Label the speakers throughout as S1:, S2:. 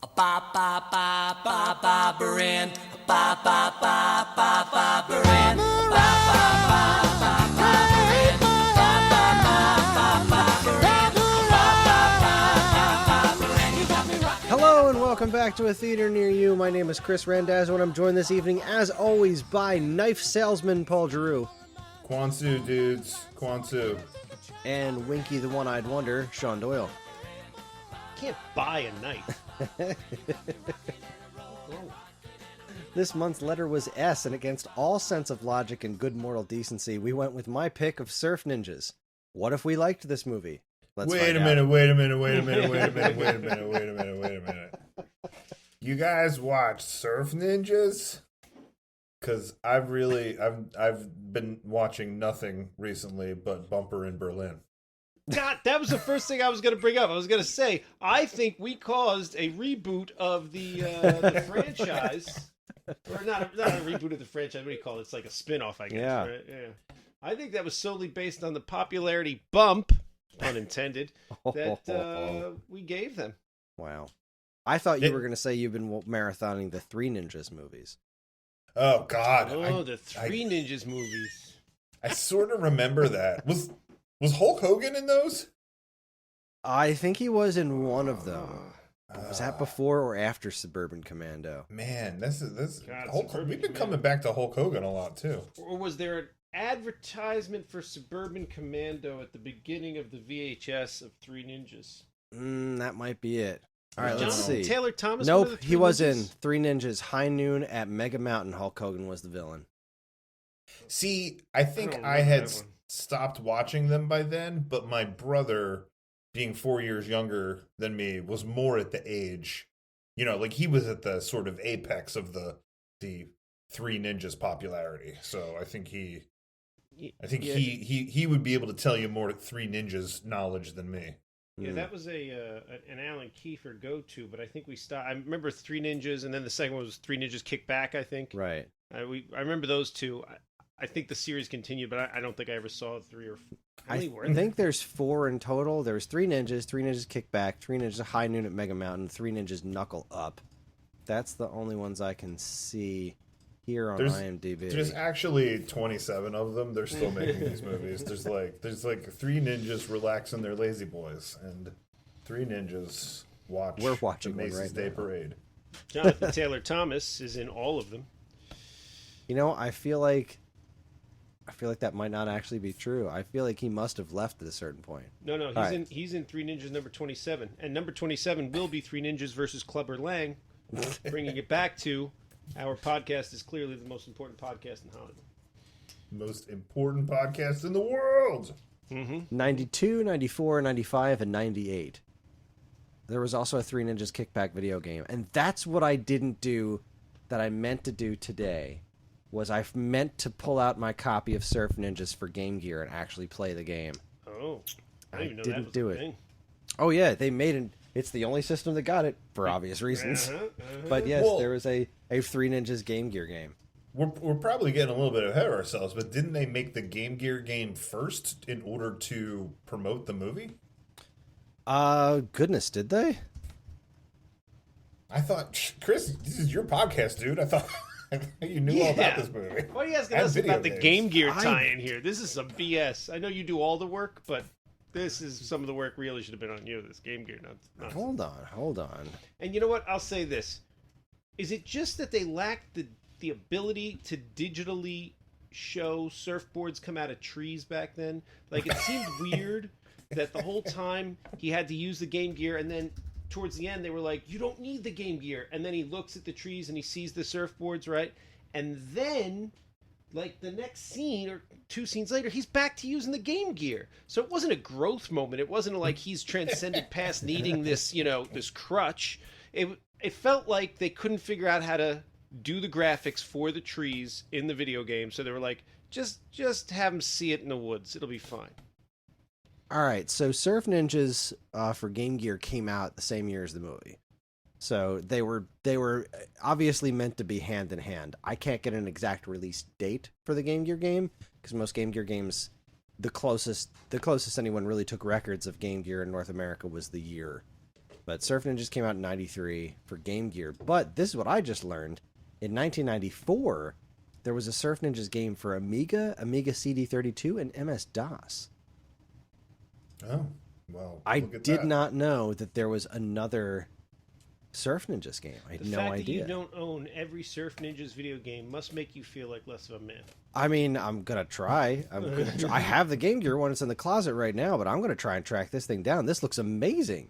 S1: Ba ba ba ba ba baran. Ba ba ba ba ba baran. Ba ba ba ba ba baran. Ba ba ba ba ba baran. Ba ba ba ba baran. You got me rocking.
S2: Hello and welcome back to A Theater Near You. My name is Kris Randazzo and I'm joined this evening, as always, by knife salesman Paul Giroux.
S3: Kwanzaa, dudes. Kwanzaa.
S2: And Winky the One-Eyed Wonder, Sean Doyle.
S4: Can't buy a knife.
S2: This month's letter was S, and against all sense of logic and good moral decency, we went with my pick of Surf Ninjas. What if we liked this movie?
S3: Wait a minute. You guys watch Surf Ninjas? Because I've been watching nothing recently but Bumper in Berlin.
S4: God, that was the first thing I was going to bring up. I was going to say, I think we caused a reboot of the franchise. Or not a reboot of the franchise. What do you call it? It's like a spin-off, I guess.
S2: Yeah.
S4: Right? Yeah. I think that was solely based on the popularity bump, unintended, that we gave them.
S2: Wow. I thought you were going to say you've been marathoning the Three Ninjas movies.
S3: Oh, God.
S4: The Three Ninjas movies.
S3: I sort of remember that. Was Hulk Hogan in those?
S2: I think he was in one of them. Was that before or after Suburban Commando?
S3: Man, this
S4: God,
S3: Hulk, we've been coming back to Hulk Hogan a lot too.
S4: Or was there an advertisement for Suburban Commando at the beginning of the VHS of Three Ninjas?
S2: That might be it. All right, let's
S4: Jonathan
S2: see.
S4: Taylor Thomas. One of
S2: Nope,
S4: the
S2: he
S4: Three
S2: was
S4: Ninjas?
S2: in Three Ninjas High Noon at Mega Mountain. Hulk Hogan was the villain.
S3: See, I think
S4: don't
S3: I
S4: remember
S3: had
S4: that one.
S3: stopped watching them by then, but my brother, being 4 years younger than me, was more at the age, like he was at the sort of apex of the Three Ninjas popularity. So I think he would be able to tell you more Three Ninjas knowledge than me.
S4: Yeah, that was an Alan Kiefer go-to, but I think we stopped. I remember Three Ninjas, and then the second one was Three Ninjas Kick Back, I think.
S2: Right.
S4: I remember those two. I think the series continued, but I don't think I ever saw three or four.
S2: I think there's four in total. There's Three Ninjas Kickback, Three Ninjas High Noon at Mega Mountain, Three Ninjas Knuckle Up. That's the only ones I can see here on IMDb.
S3: There's actually 27 of them. They're still making these movies. There's like Three Ninjas Relaxing Their Lazy Boys and Three Ninjas Watch
S2: We're watching
S3: the
S2: one
S3: Macy's
S2: right
S3: Day
S2: now.
S3: Parade.
S4: Jonathan Taylor Thomas is in all of them.
S2: I feel like that might not actually be true. I feel like he must have left at a certain point.
S4: No, he's in Three Ninjas number 27, and number 27 will be Three Ninjas versus Clubber Lang, bringing it back to our podcast is clearly the most important podcast in Hollywood.
S3: Most important podcast in the world.
S2: 92, 94, 95, and 98. There was also a Three Ninjas Kickback video game. And that's what I didn't do that I meant to do today. Was I meant to pull out my copy of Surf Ninjas for Game Gear and actually play the game.
S4: Oh, I
S2: I
S4: didn't even know
S2: didn't
S4: that was
S2: do
S4: a
S2: it.
S4: thing.
S2: Oh yeah, they made it. It's the only system that got it for obvious reasons. But yes, there was a Three Ninjas Game Gear game.
S3: We're probably getting a little bit ahead of ourselves, but didn't they make the Game Gear game first in order to promote the movie?
S2: Goodness, did they?
S3: I thought, Chris, this is your podcast, dude. I thought you knew all about this movie.
S4: Why are you asking
S3: And
S4: us
S3: video
S4: about the
S3: games.
S4: Game Gear tie-in here? This is some BS. I know you do all the work, but this is some of the work really should have been on you. This Game Gear, not.
S2: Hold on.
S4: And you know what? I'll say this: is it just that they lacked the ability to digitally show surfboards come out of trees back then? Like it seemed weird that the whole time he had to use the Game Gear, and then towards the end they were like, "You don't need the Game Gear," and then he looks at the trees and he sees the surfboards, right? And then, like the next scene or two scenes later, he's back to using the Game Gear. So it wasn't a growth moment. It wasn't like he's transcended past needing this, this crutch. It felt like they couldn't figure out how to do the graphics for the trees in the video game. So they were like, just have him see it in the woods. It'll be fine.
S2: All right, so Surf Ninjas for Game Gear came out the same year as the movie. So they were obviously meant to be hand in hand. I can't get an exact release date for the Game Gear game because most Game Gear games, the closest anyone really took records of Game Gear in North America was the year But Surf Ninjas came out in 93 for Game Gear. But this is what I just learned. In 1994, there was a Surf Ninjas game for Amiga, Amiga CD32, and MS-DOS.
S3: Oh, well,
S2: I
S3: look at
S2: did
S3: that.
S2: not know that there was another Surf Ninjas game. I had
S4: The
S2: no
S4: fact
S2: idea.
S4: that you don't own every Surf Ninjas video game must make you feel like less of a man.
S2: I mean, I'm gonna try. I have the Game Gear one. It's in the closet right now, but I'm gonna try and track this thing down. This looks amazing.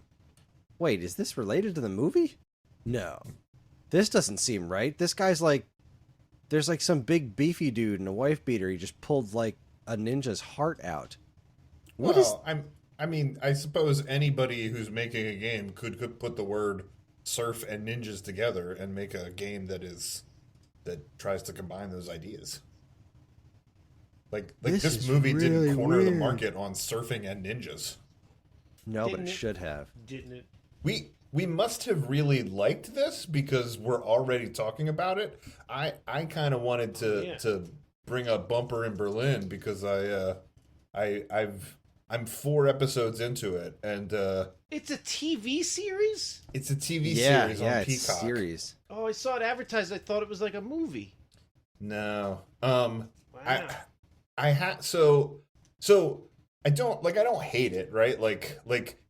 S2: Wait, is this related to the movie? No. This doesn't seem right. This guy's like... There's like some big beefy dude and a wife beater. He just pulled like a ninja's heart out. What is...
S3: I mean, I suppose anybody who's making a game could put the word surf and ninjas together and make a game that tries to combine those ideas. Like
S2: This
S3: this
S2: is
S3: movie
S2: really
S3: didn't corner the
S2: weird.
S3: market on surfing and ninjas.
S2: No, but
S4: Didn't
S2: it
S4: it?
S2: should have.
S4: Didn't it?
S3: We must have really liked this because we're already talking about it. I kind of wanted to bring up Bumper in Berlin because I'm 4 episodes into it and
S4: It's a TV series?
S3: it's a TV
S2: Yeah,
S3: series
S2: yeah,
S3: on
S2: it's
S3: Peacock.
S2: series.
S4: Oh, I saw it advertised. I thought it was like a movie.
S3: No.
S4: Wow.
S3: I had so I don't hate it, right? Like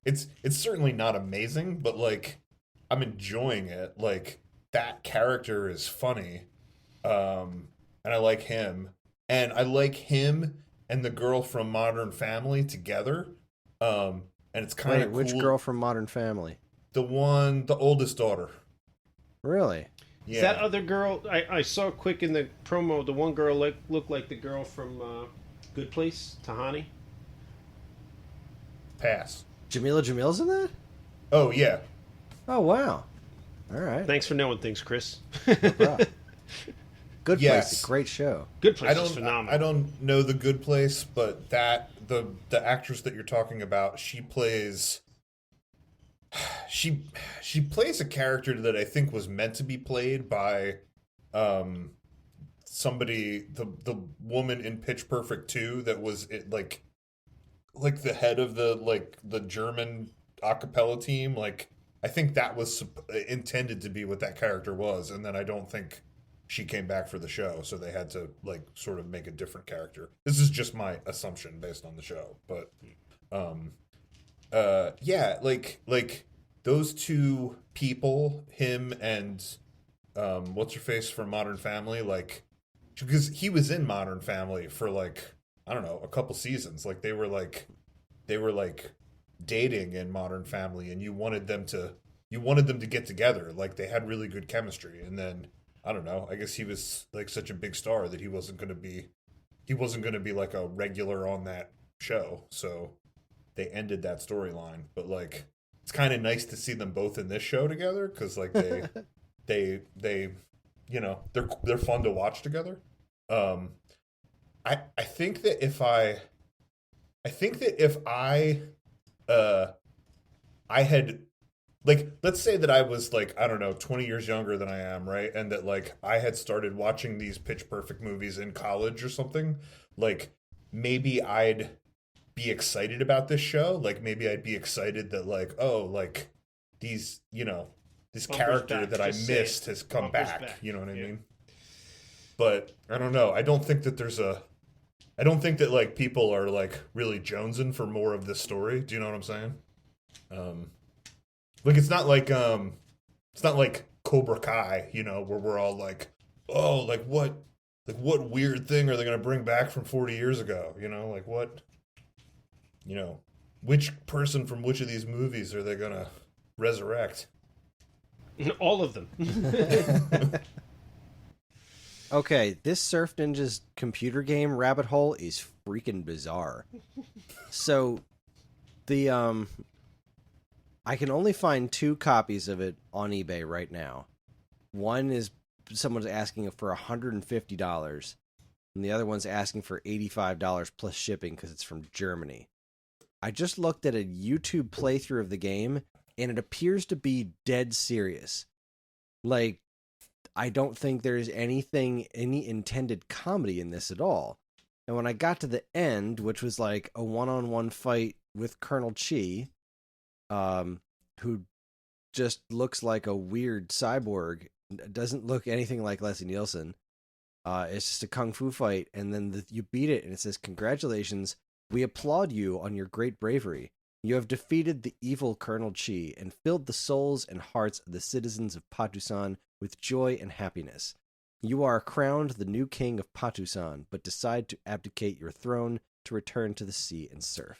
S3: it's certainly not amazing, but like I'm enjoying it. Like that character is funny. And I like him. And I like him and the girl from Modern Family together. And it's kind
S2: Wait,
S3: of
S2: which
S3: cool.
S2: girl from Modern Family?
S3: The oldest daughter.
S2: Really?
S3: Yeah.
S4: That other girl, I saw quick in the promo, the one girl looked like the girl from Good Place, Tahani.
S3: Pass.
S2: Jamila Jamil's in that?
S3: Oh yeah.
S2: Oh, wow. All right.
S4: Thanks for knowing things, Chris.
S2: Good
S3: Yes.
S2: Place, a great show.
S4: Good Place
S3: I
S4: is
S3: don't
S4: phenomenal.
S3: I don't know The Good Place, but the actress that you're talking about, she plays a character that I think was meant to be played by somebody, the woman in Pitch Perfect 2 that was like the head of the German a cappella team. Like I think that was intended to be what that character was, and then I don't think she came back for the show, so they had to like sort of make a different character. This is just my assumption based on the show, but yeah, like those two people, him and what's her face from Modern Family, like because he was in Modern Family for like I don't know, a couple seasons. Like they were like dating in Modern Family, and you wanted them to get together. Like they had really good chemistry, and then I don't know. I guess he was like such a big star that he wasn't going to be like a regular on that show. So they ended that storyline. But like, it's kind of nice to see them both in this show together because like they you know they're fun to watch together. I think that if I had. Like, let's say that I was, like, I don't know, 20 years younger than I am, right? And that, like, I had started watching these Pitch Perfect movies in college or something. Like, maybe I'd be excited about this show. Like, maybe I'd be excited that, like, oh, like, these, you know, this
S4: Bumper's
S3: character
S4: back,
S3: that I
S4: just say
S3: missed
S4: it.
S3: has come
S4: Bumper's
S3: back.
S4: back,
S3: You know what I
S4: yeah.
S3: mean? But, I don't know. I don't think that, like, people are, like, really jonesing for more of this story. Do you know what I'm saying? Like it's not like Cobra Kai, you know, where we're all like, oh, like what weird thing are they gonna bring back from 40 years ago? You know, like what, you know, which person from which of these movies are they gonna resurrect?
S4: All of them.
S2: Okay, this Surf Ninjas computer game rabbit hole is freaking bizarre. So, I can only find 2 copies of it on eBay right now. One is someone's asking for $150, and the other one's asking for $85 plus shipping because it's from Germany. I just looked at a YouTube playthrough of the game, and it appears to be dead serious. Like, I don't think there's any intended comedy in this at all. And when I got to the end, which was like a one-on-one fight with Colonel Chi, who just looks like a weird cyborg. Doesn't look anything like Leslie Nielsen. It's just a kung fu fight, and then you beat it, and it says, "Congratulations, we applaud you on your great bravery. You have defeated the evil Colonel Chi and filled the souls and hearts of the citizens of Patusan with joy and happiness. You are crowned the new king of Patusan, but decide to abdicate your throne to return to the sea and surf."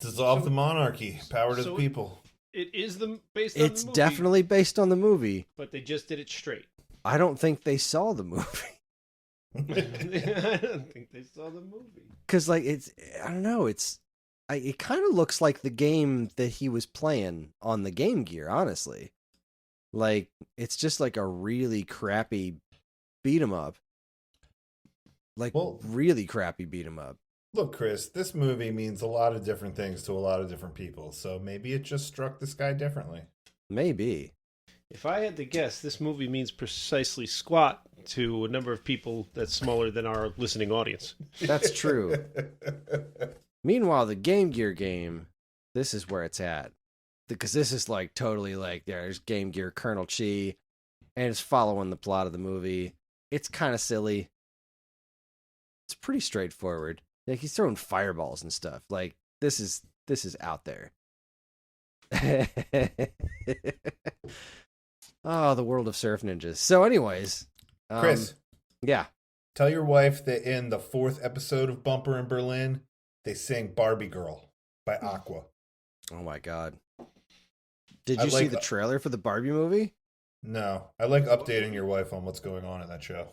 S3: Dissolve the monarchy. Power to the people.
S4: It is based on the movie.
S2: It's definitely based on the movie.
S4: But they just did it straight.
S2: I don't think they saw the movie.
S4: I don't think they saw the movie.
S2: Because, like, I don't know, it kind of looks like the game that he was playing on the Game Gear, honestly. Like, it's just like a really crappy beat 'em up. Like, really crappy beat 'em up.
S3: Look, Kris, this movie means a lot of different things to a lot of different people, so maybe it just struck this guy differently.
S2: Maybe.
S4: If I had to guess, this movie means precisely squat to a number of people that's smaller than our listening audience.
S2: That's true. Meanwhile, the Game Gear game, this is where it's at. Because this is like totally like, there's Game Gear Colonel Chi, and it's following the plot of the movie. It's kind of silly. It's pretty straightforward. Like, he's throwing fireballs and stuff. Like, this is out there. Oh, the world of surf ninjas. So anyways.
S3: Kris.
S2: Yeah.
S3: Tell your wife that in the 4th episode of Bumper in Berlin, they sing Barbie Girl by Aqua.
S2: Oh my God. Did you see the trailer for the Barbie movie?
S3: No. I like updating your wife on what's going on in that show.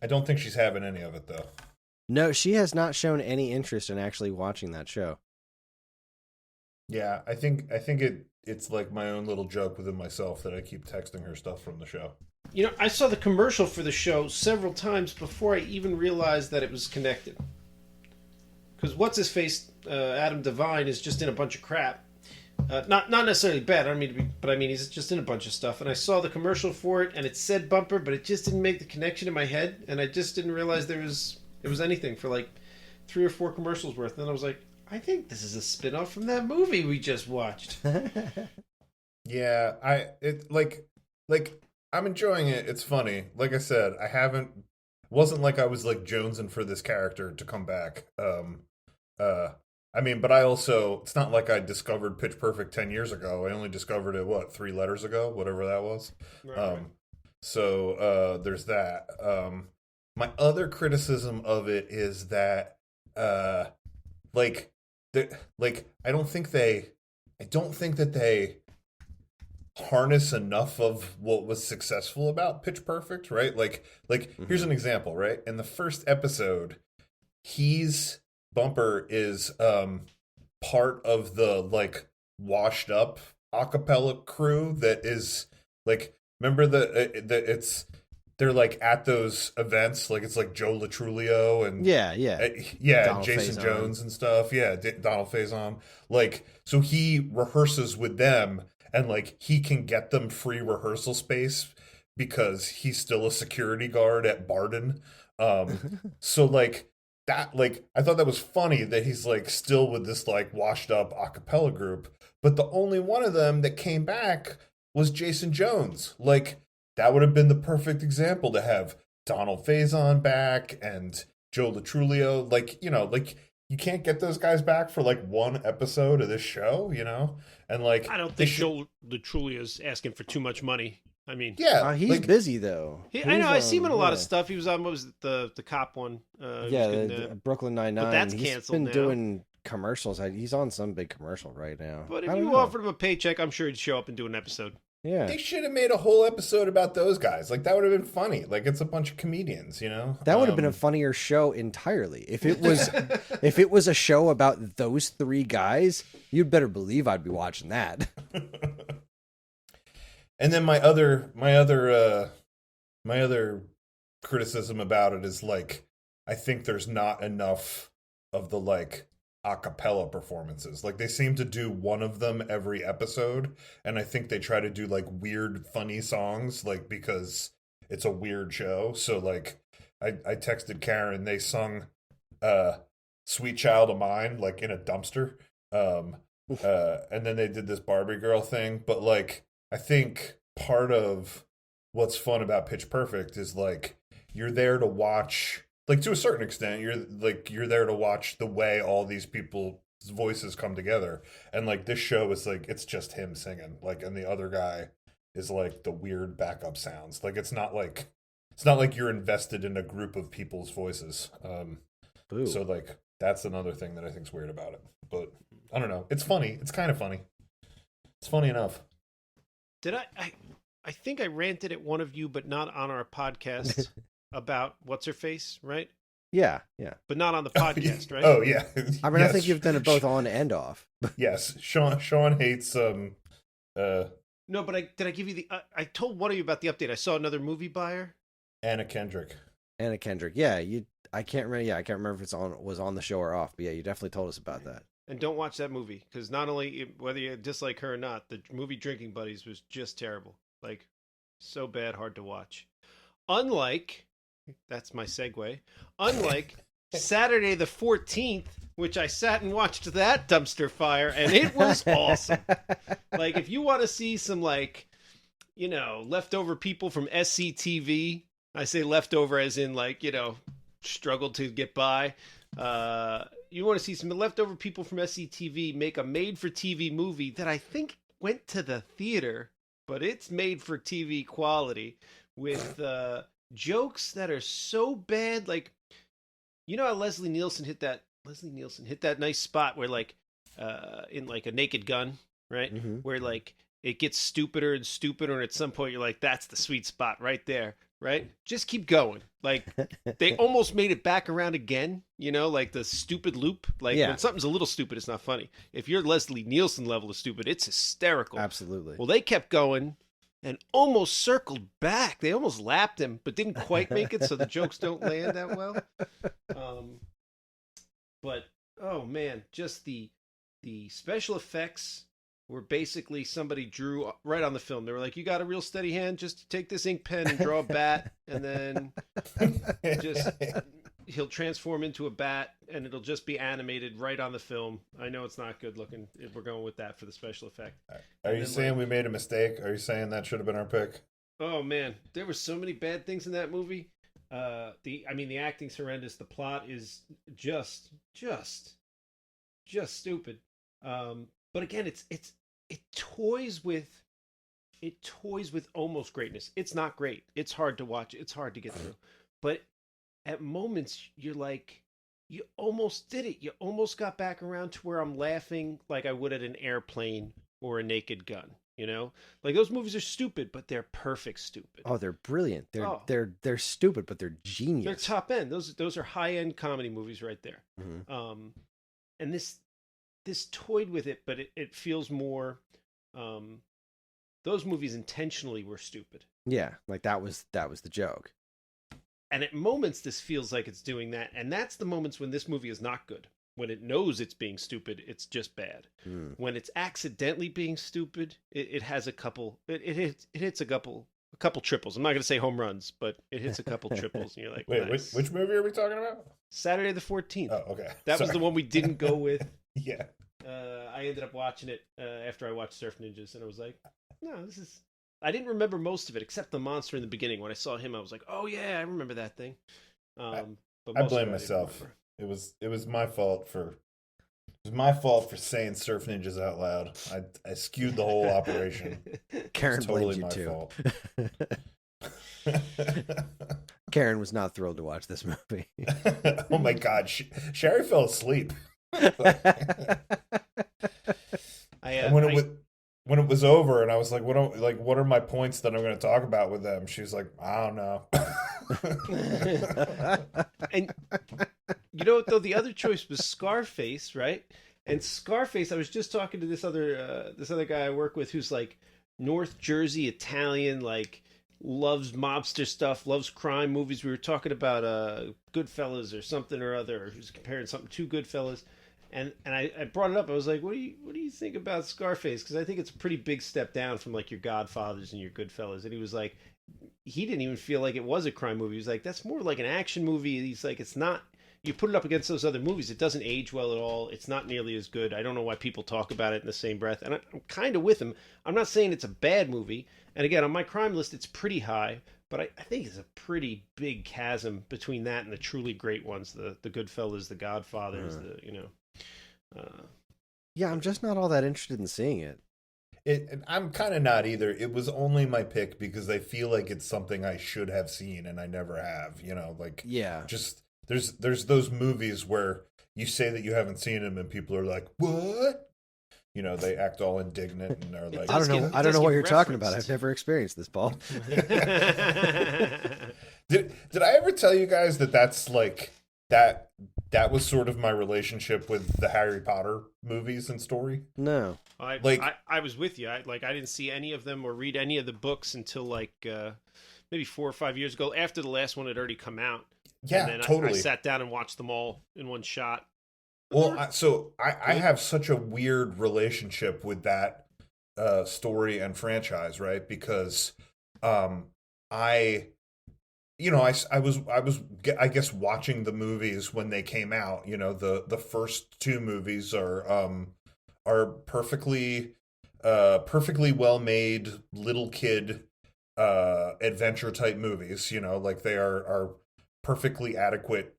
S3: I don't think she's having any of it, though.
S2: No, she has not shown any interest in actually watching that show.
S3: Yeah, I think it's like my own little joke within myself that I keep texting her stuff from the show.
S4: You know, I saw the commercial for the show several times before I even realized that it was connected. Because what's-his-face, Adam Devine, is just in a bunch of crap. Not necessarily bad, I don't mean to be, but I mean, he's just in a bunch of stuff. And I saw the commercial for it, and it said Bumper, but it just didn't make the connection in my head, and I just didn't realize it was anything for like 3 or 4 commercials worth. And then I was like, I think this is a spin-off from that movie we just watched.
S3: Yeah, I'm enjoying it. It's funny. Like I said, wasn't like I was like jonesing for this character to come back. I mean, but I also, it's not like I discovered Pitch Perfect 10 years ago. I only discovered it, 3 letters ago, whatever that was.
S4: Right.
S3: So there's that. My other criticism of it is that, I don't think that they harness enough of what was successful about Pitch Perfect, right? Here's an example, right? In the first episode, Bumper is part of the washed up acapella crew that is remember they're at those events, it's Joe Latrulio and
S2: Donald
S3: Jason
S2: Faison.
S3: Jones and stuff, Donald Faison. So he rehearses with them, and he can get them free rehearsal space because he's still a security guard at Barden. So that, I thought that was funny that he's still with this washed up a cappella group, but the only one of them that came back was Jason Jones. That would have been the perfect example to have Donald Faison back and Joe Latrulio. You can't get those guys back for one episode of this show, and
S4: I don't think Joe Latrulio is asking for too much money. I mean,
S3: yeah,
S2: he's busy though.
S4: I know. I see him in a lot of stuff. He was on, what was it, the cop one?
S2: The Brooklyn Nine-Nine.
S4: But that's
S2: He's
S4: canceled
S2: been
S4: now.
S2: doing commercials. He's on some big commercial right now.
S4: But if
S2: I don't
S4: you
S2: know.
S4: offered him a paycheck, I'm sure he'd show up and do an episode.
S2: Yeah,
S3: they should have made a whole episode about those guys. That would have been funny. It's a bunch of comedians,
S2: that would have been a funnier show entirely. If it was a show about those 3 guys, you'd better believe I'd be watching that.
S3: And then my other criticism about it is I think there's not enough of the a cappella performances. They seem to do one of them every episode, and I think they try to do weird funny songs because it's a weird show. So I texted Karen, they sung Sweet Child of Mine in a dumpster. And then they did this Barbie Girl thing, but I think part of what's fun about Pitch Perfect is like you're there to watch, like to a certain extent, you're there to watch the way all these people's voices come together. And like this show is like it's just him singing, like, and the other guy is like the weird backup sounds. Like it's not like you're invested in a group of people's voices.
S2: Boo.
S3: So like that's another thing that I think's weird about it. But I don't know. It's funny. It's kind of funny. It's funny enough.
S4: Did I think I ranted at one of you, but not on our podcast about what's her face, right?
S2: Yeah.
S4: But not on the podcast, right?
S3: Oh yeah.
S2: I mean,
S3: Yes.
S2: I think you've done it both on and off.
S3: Yes, Sean hates
S4: No, but did I give you the? I told one of you about the update. I saw another movie buyer.
S3: Anna Kendrick.
S2: Anna Kendrick. Yeah, I can't remember. Yeah, I can't remember if it's was on the show or off. But yeah, you definitely told us about that.
S4: And don't watch that movie because not only whether you dislike her or not, the movie Drinking Buddies was just terrible. Like, so bad, hard to watch. Unlike, that's my segue. Unlike Saturday the 14th, which I sat and watched that dumpster fire, and it was awesome. Like, if you want to see some like, leftover people from SCTV. I say leftover as in like, struggled to get by. You want to see some leftover people from SCTV make a made-for-TV movie that I think went to the theater, but it's made-for-TV quality with jokes that are so bad. Like, how Leslie Nielsen hit that nice spot where like in like A Naked Gun, right?
S2: Mm-hmm.
S4: Where like it gets stupider and stupider, and at some point you're like, that's the sweet spot right there. Right? Just keep going. Like, they almost made it back around again, like the stupid loop. Like,
S2: Yeah.
S4: when something's a little stupid, it's not funny. If you're Leslie Nielsen level of stupid, it's hysterical.
S2: Absolutely.
S4: Well, they kept going and almost circled back. They almost lapped him, but didn't quite make it, so the jokes don't land that well. But, oh man, just the special effects where basically somebody drew right on the film. They were like, you got a real steady hand? Just take this ink pen and draw a bat, and then he'll transform into a bat, and it'll just be animated right on the film. I know it's not good looking. We're going with that for the special effect.
S3: Are you saying we made a mistake? Are you saying that should have been our pick?
S4: Oh, man. There were so many bad things in that movie. The acting's horrendous. The plot is just stupid. But again, it toys with almost greatness. It's not great. It's hard to watch. It's hard to get through. But at moments, you're like, you almost did it. You almost got back around to where I'm laughing like I would at an airplane or A Naked Gun. Like those movies are stupid, but they're perfect stupid.
S2: Oh, they're brilliant. They're stupid, but they're genius.
S4: They're top end. Those are high end comedy movies right there.
S2: Mm-hmm.
S4: And this toyed with it, but it feels more. Those movies intentionally were stupid.
S2: Yeah, like that was the joke.
S4: And at moments, this feels like it's doing that, and that's the moments when this movie is not good. When it knows it's being stupid, it's just bad. When it's accidentally being stupid, it has a couple. It hits a couple triples. I'm not going to say home runs, but it hits a couple triples, and you're like,
S3: wait,
S4: nice.
S3: which movie are we talking about?
S4: Saturday the 14th.
S3: Oh, okay.
S4: That was the one we didn't go with.
S3: Yeah.
S4: I ended up watching it after I watched Surf Ninjas, and I was like, no, this is... I didn't remember most of it, except the monster in the beginning. When I saw him, I was like, oh, yeah, I remember that thing. But
S3: I
S4: most of
S3: blame
S4: it
S3: myself.
S4: remember.
S3: It was my fault for saying Surf Ninjas out loud. I skewed the whole operation.
S2: Karen
S3: It's totally
S2: blamed
S3: my
S2: you too.
S3: fault.
S2: Karen was not thrilled to watch this movie.
S3: Oh my God, Sherry fell asleep. And when it was over, and I was like, what are my points that I'm going to talk about with them? She's like, I don't know.
S4: And you know what, though? The other choice was Scarface, right? And Scarface, I was just talking to this other guy I work with who's like North Jersey Italian, like loves mobster stuff, loves crime movies. We were talking about Goodfellas or something or other. He was comparing something to Goodfellas. And I brought it up. I was like, what do you think about Scarface? Because I think it's a pretty big step down from like your Godfathers and your Goodfellas. And he was like, he didn't even feel like it was a crime movie. He was like, that's more like an action movie. He's like, it's not, you put it up against those other movies, it doesn't age well at all. It's not nearly as good. I don't know why people talk about it in the same breath. And I'm kind of with him. I'm not saying it's a bad movie. And again, on my crime list, it's pretty high. But I think it's a pretty big chasm between that and the truly great ones, the Goodfellas, the Godfathers,
S2: Yeah, I'm just not all that interested in seeing it.
S3: I'm kind of not either. It was only my pick because I feel like it's something I should have seen and I never have. Like
S2: Yeah.
S3: just there's those movies where you say that you haven't seen them and people are like, "What?" They act all indignant and they're like,
S2: I don't know what you're talking about. I've never experienced this, Paul.
S3: Did I ever tell you guys that that's like that was sort of my relationship with the Harry Potter movies and story?
S2: No.
S4: I was with you. I didn't see any of them or read any of the books until maybe 4 or 5 years ago, after the last one had already come out.
S3: Yeah,
S4: and then
S3: totally.
S4: I sat down and watched them all in one shot.
S3: Well, I have such a weird relationship with that story and franchise, right? Because I was I guess watching the movies when they came out. The first two movies are perfectly well made little kid adventure type movies. Like they are perfectly adequate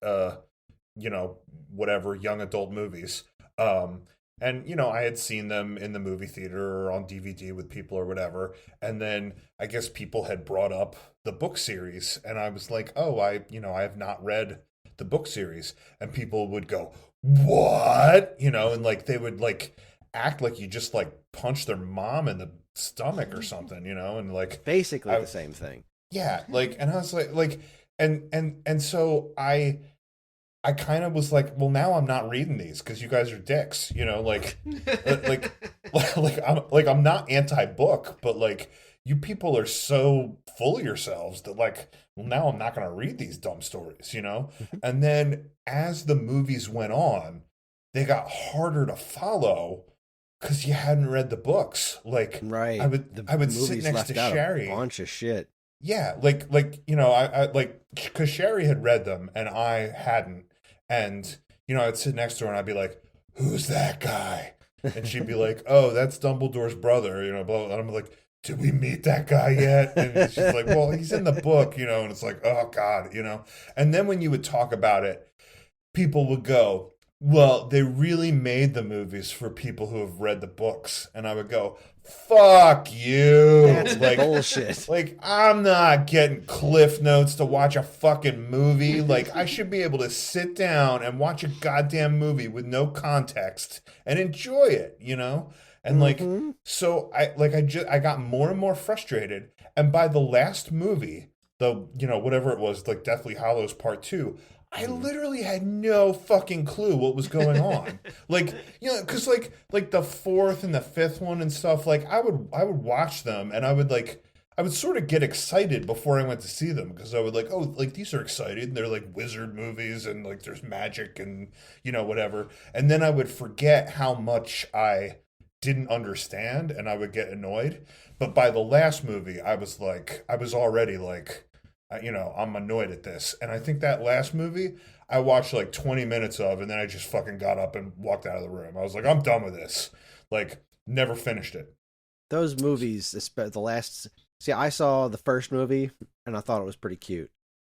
S3: whatever young adult movies. And I had seen them in the movie theater or on DVD with people or whatever. And then I guess people had brought up the book series and I was like, "Oh, I have not read the book series." And people would go, "What?" And like they would like act like you just like punched their mom in the stomach or something, and like
S2: Basically the same thing.
S3: Yeah, and I was like and so I kind of was like, well, now I'm not reading these because you guys are dicks, like I'm not anti-book, but like you people are so full of yourselves that like, well, now I'm not going to read these dumb stories, And then as the movies went on, they got harder to follow because you hadn't read the books. Like,
S2: right,
S3: I would sit next to Sherry.
S2: A bunch of shit.
S3: Yeah, I like because Sherry had read them and I hadn't, and I'd sit next to her and I'd be like, "Who's that guy?" And she'd be like, "Oh, that's Dumbledore's brother," blah, blah. And I'm like, "Did we meet that guy yet?" And she's like, "Well, he's in the book," and it's like, "Oh God," And then when you would talk about it, people would go, "Well, they really made the movies for people who have read the books," and I would go, "Fuck you!"
S2: That's bullshit.
S3: Like, I'm not getting Cliff Notes to watch a fucking movie. Like, I should be able to sit down and watch a goddamn movie with no context and enjoy it, And like, so I got more and more frustrated. And by the last movie, whatever it was, like Deathly Hallows Part 2, I literally had no fucking clue what was going on. Like, because like the fourth and the fifth one and stuff, like I would watch them and I would sort of get excited before I went to see them because I would like, oh, like these are exciting. They're like wizard movies and like there's magic and whatever. And then I would forget how much I didn't understand and I would get annoyed. But by the last movie, I was already like, I'm annoyed at this. And I think that last movie, I watched like 20 minutes of, and then I just fucking got up and walked out of the room. I was like, I'm done with this. Like, never finished it.
S2: Those movies, I saw the first movie, and I thought it was pretty cute.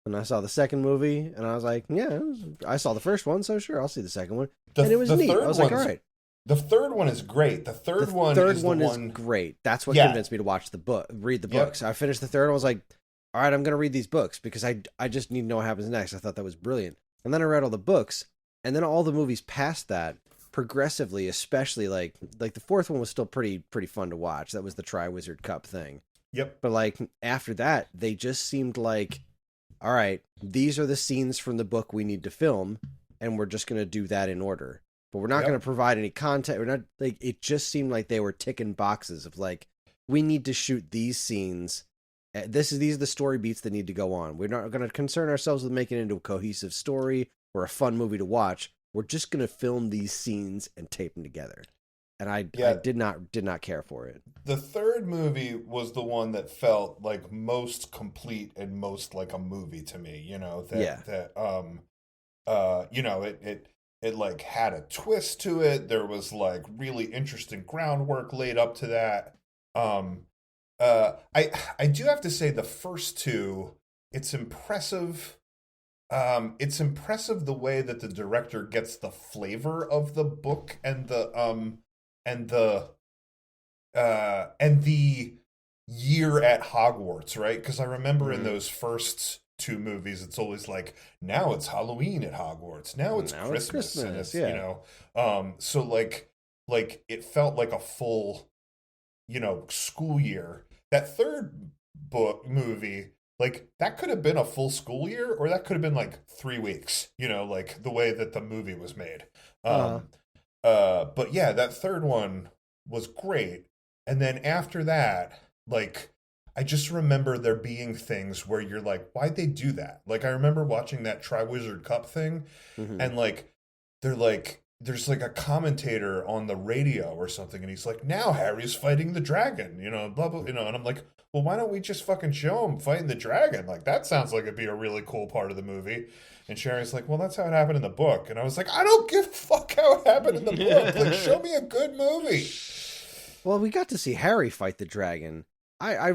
S2: And I saw the second movie, and I was like, yeah, I saw the first one, so sure, I'll see the second one. And it was neat. I was like, all right.
S3: The third one is great. The third one is
S2: great. That's what convinced me to read the books. I finished the third, and I was like, all right, I'm going to read these books because I just need to know what happens next. I thought that was brilliant. And then I read all the books, and then all the movies past that, progressively, especially like the fourth one was still pretty fun to watch. That was the Triwizard Cup thing.
S3: Yep.
S2: But like after that, they just seemed like, all right, these are the scenes from the book we need to film, and we're just going to do that in order. But we're not going to provide any content. We're not like, it just seemed like they were ticking boxes of like, we need to shoot these scenes. These are the story beats that need to go on. We're not going to concern ourselves with making it into a cohesive story or a fun movie to watch. We're just going to film these scenes and tape them together. And I did not care for it.
S3: The third movie was the one that felt like most complete and most like a movie to me. You know, it like had a twist to it. There was like really interesting groundwork laid up to that. I do have to say the first two, it's impressive. It's impressive the way that the director gets the flavor of the book and the year at Hogwarts, right? Because I remember in those first two movies, it's always like, now it's Halloween at Hogwarts, now it's Christmas, and it's
S2: yeah.
S3: you know, so like it felt like a full, you know, school year. That third book movie, like that could have been a full school year, or that could have been like 3 weeks, you know, like the way that the movie was made. But yeah, that third one was great. And then after that, like I just remember there being things where you're like, why'd they do that? Like I remember watching that Triwizard Cup thing, and like they're like there's like a commentator on the radio or something, and he's like, now Harry's fighting the dragon, you know, blah blah, you know, and I'm like, well, why don't we just fucking show him fighting the dragon? Like that sounds like it'd be a really cool part of the movie. And Sherry's like, well, that's how it happened in the book. And I was like, I don't give a fuck how it happened in the book. Like, show me a good movie.
S2: Well, we got to see Harry fight the dragon. I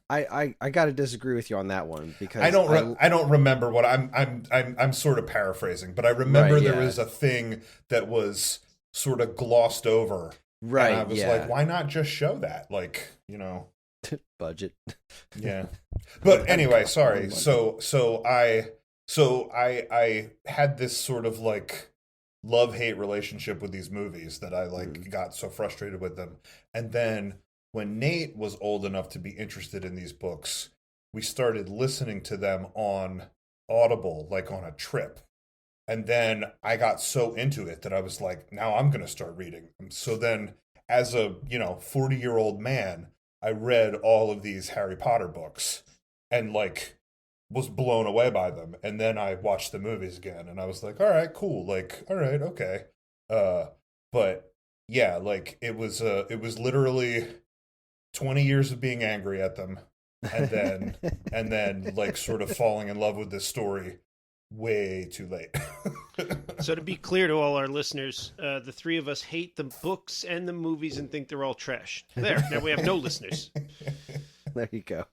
S2: got to disagree with you on that one because
S3: I don't remember what I'm sort of paraphrasing, but I remember
S2: Right,
S3: there
S2: yeah.
S3: was a thing that was sort of glossed over.
S2: Right,
S3: And I was
S2: yeah.
S3: like, why not just show that? Like, you know.
S2: budget.
S3: Yeah. But anyway, sorry. So I had this sort of like love-hate relationship with these movies that I like got so frustrated with them. And then when Nate was old enough to be interested in these books, we started listening to them on Audible, like on a trip. And then I got so into it that I was like, now I'm going to start reading them. So then as a, 40-year-old man, I read all of these Harry Potter books and like was blown away by them. And then I watched the movies again and I was like, all right, cool. Like, all right, okay. But yeah, like it was literally 20 years of being angry at them and then like sort of falling in love with this story way too late.
S4: So to be clear to all our listeners, the three of us hate the books and the movies and think they're all trash. There, now we have no listeners.
S2: There you go.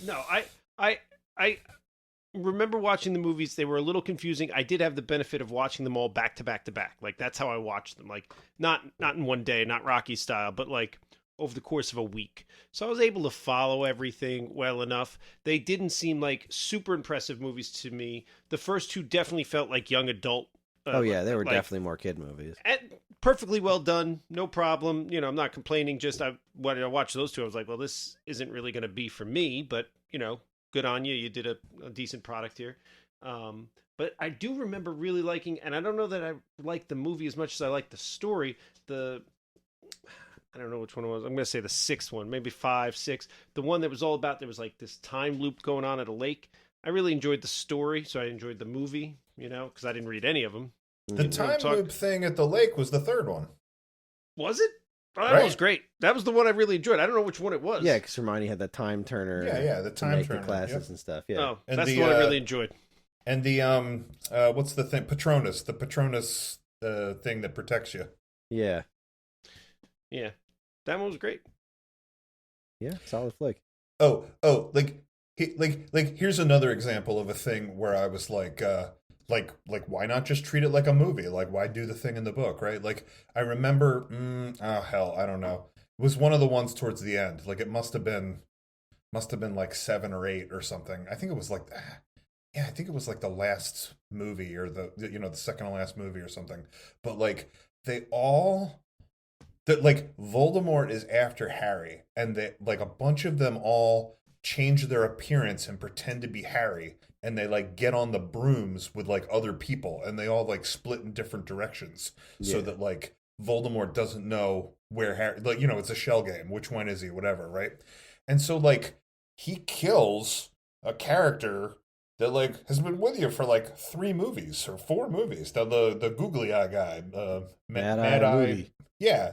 S4: No, I remember watching the movies. They were a little confusing. I did have the benefit of watching them all back to back to back. Like that's how I watched them. Like not in one day, not Rocky style, but like over the course of a week. So I was able to follow everything well enough. They didn't seem like super impressive movies to me. The first two definitely felt like young adult.
S2: Oh yeah, they were
S4: like,
S2: definitely more kid movies.
S4: and perfectly well done, no problem. You know, I'm not complaining. Just when I watched those two, I was like, well, this isn't really going to be for me. But you know, good on you. You did a decent product here. But I do remember really liking, and I don't know that I liked the movie as much as I liked the story. I don't know which one it was. I'm going to say the sixth one, maybe 5, 6. The one that was all about, there was like this time loop going on at a lake. I really enjoyed the story, so I enjoyed the movie, you know, because I didn't read any of them.
S3: The time loop thing at the lake was the third one.
S4: Was it? Oh, that
S3: Right.
S4: was great. That was the one I really enjoyed. I don't know which one it was.
S2: Yeah, because Hermione had that time turner.
S3: Yeah, the
S2: to
S3: time
S2: make
S3: turner,
S2: the classes
S3: yep.
S2: and stuff. Yeah.
S4: Oh,
S3: And
S4: that's
S3: the,
S4: the one I really enjoyed.
S3: And the what's the thing? Patronus, the Patronus thing that protects you.
S2: Yeah.
S4: Yeah. That one was great.
S2: Yeah. Solid flick.
S3: Oh, like here's another example of a thing where I was like why not just treat it like a movie? Like why do the thing in the book, right? Like I remember I don't know. It was one of the ones towards the end. Like it must have been like 7 or 8 or something. I think it was like I think it was like the last movie or the second to last movie or something. But like that like Voldemort is after Harry, and they like a bunch of them all change their appearance and pretend to be Harry, and they like get on the brooms with like other people, and they all like split in different directions so that like Voldemort doesn't know where Harry, like, it's a shell game, which one is he, whatever, right? And so like he kills a character that like has been with you for like 3 movies or 4 movies. Now the googly eye guy,
S2: Mad Eye Moody.
S3: yeah,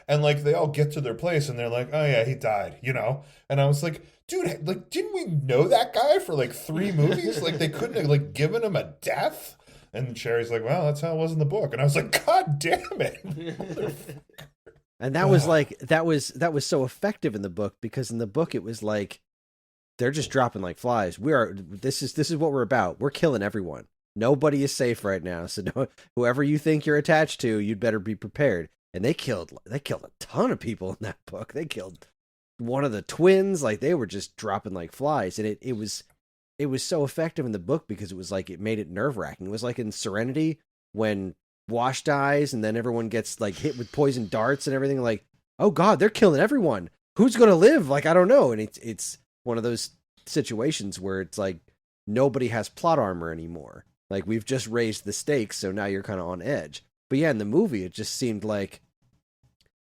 S3: and like they all get to their place and they're like, oh yeah, he died, and I was like, dude, like didn't we know that guy for like 3 movies? Like they couldn't have like given him a death. And Sherry's like, well, that's how it was in the book, and I was like, god damn it.
S2: And that was like that was so effective in the book, because in the book it was like they're just dropping like flies. This is what we're about. We're killing everyone. Nobody is safe right now. So whoever you think you're attached to, you'd better be prepared. And they killed a ton of people in that book. They killed one of the twins. Like they were just dropping like flies. And it was so effective in the book because it was like it made it nerve-wracking. It was like in Serenity when Wash dies and then everyone gets like hit with poison darts and everything. Like, oh god, they're killing everyone. Who's gonna live? Like, I don't know. And it's one of those situations where it's like nobody has plot armor anymore. Like we've just raised the stakes, so now you're kind of on edge. But yeah, in the movie, it just seemed like,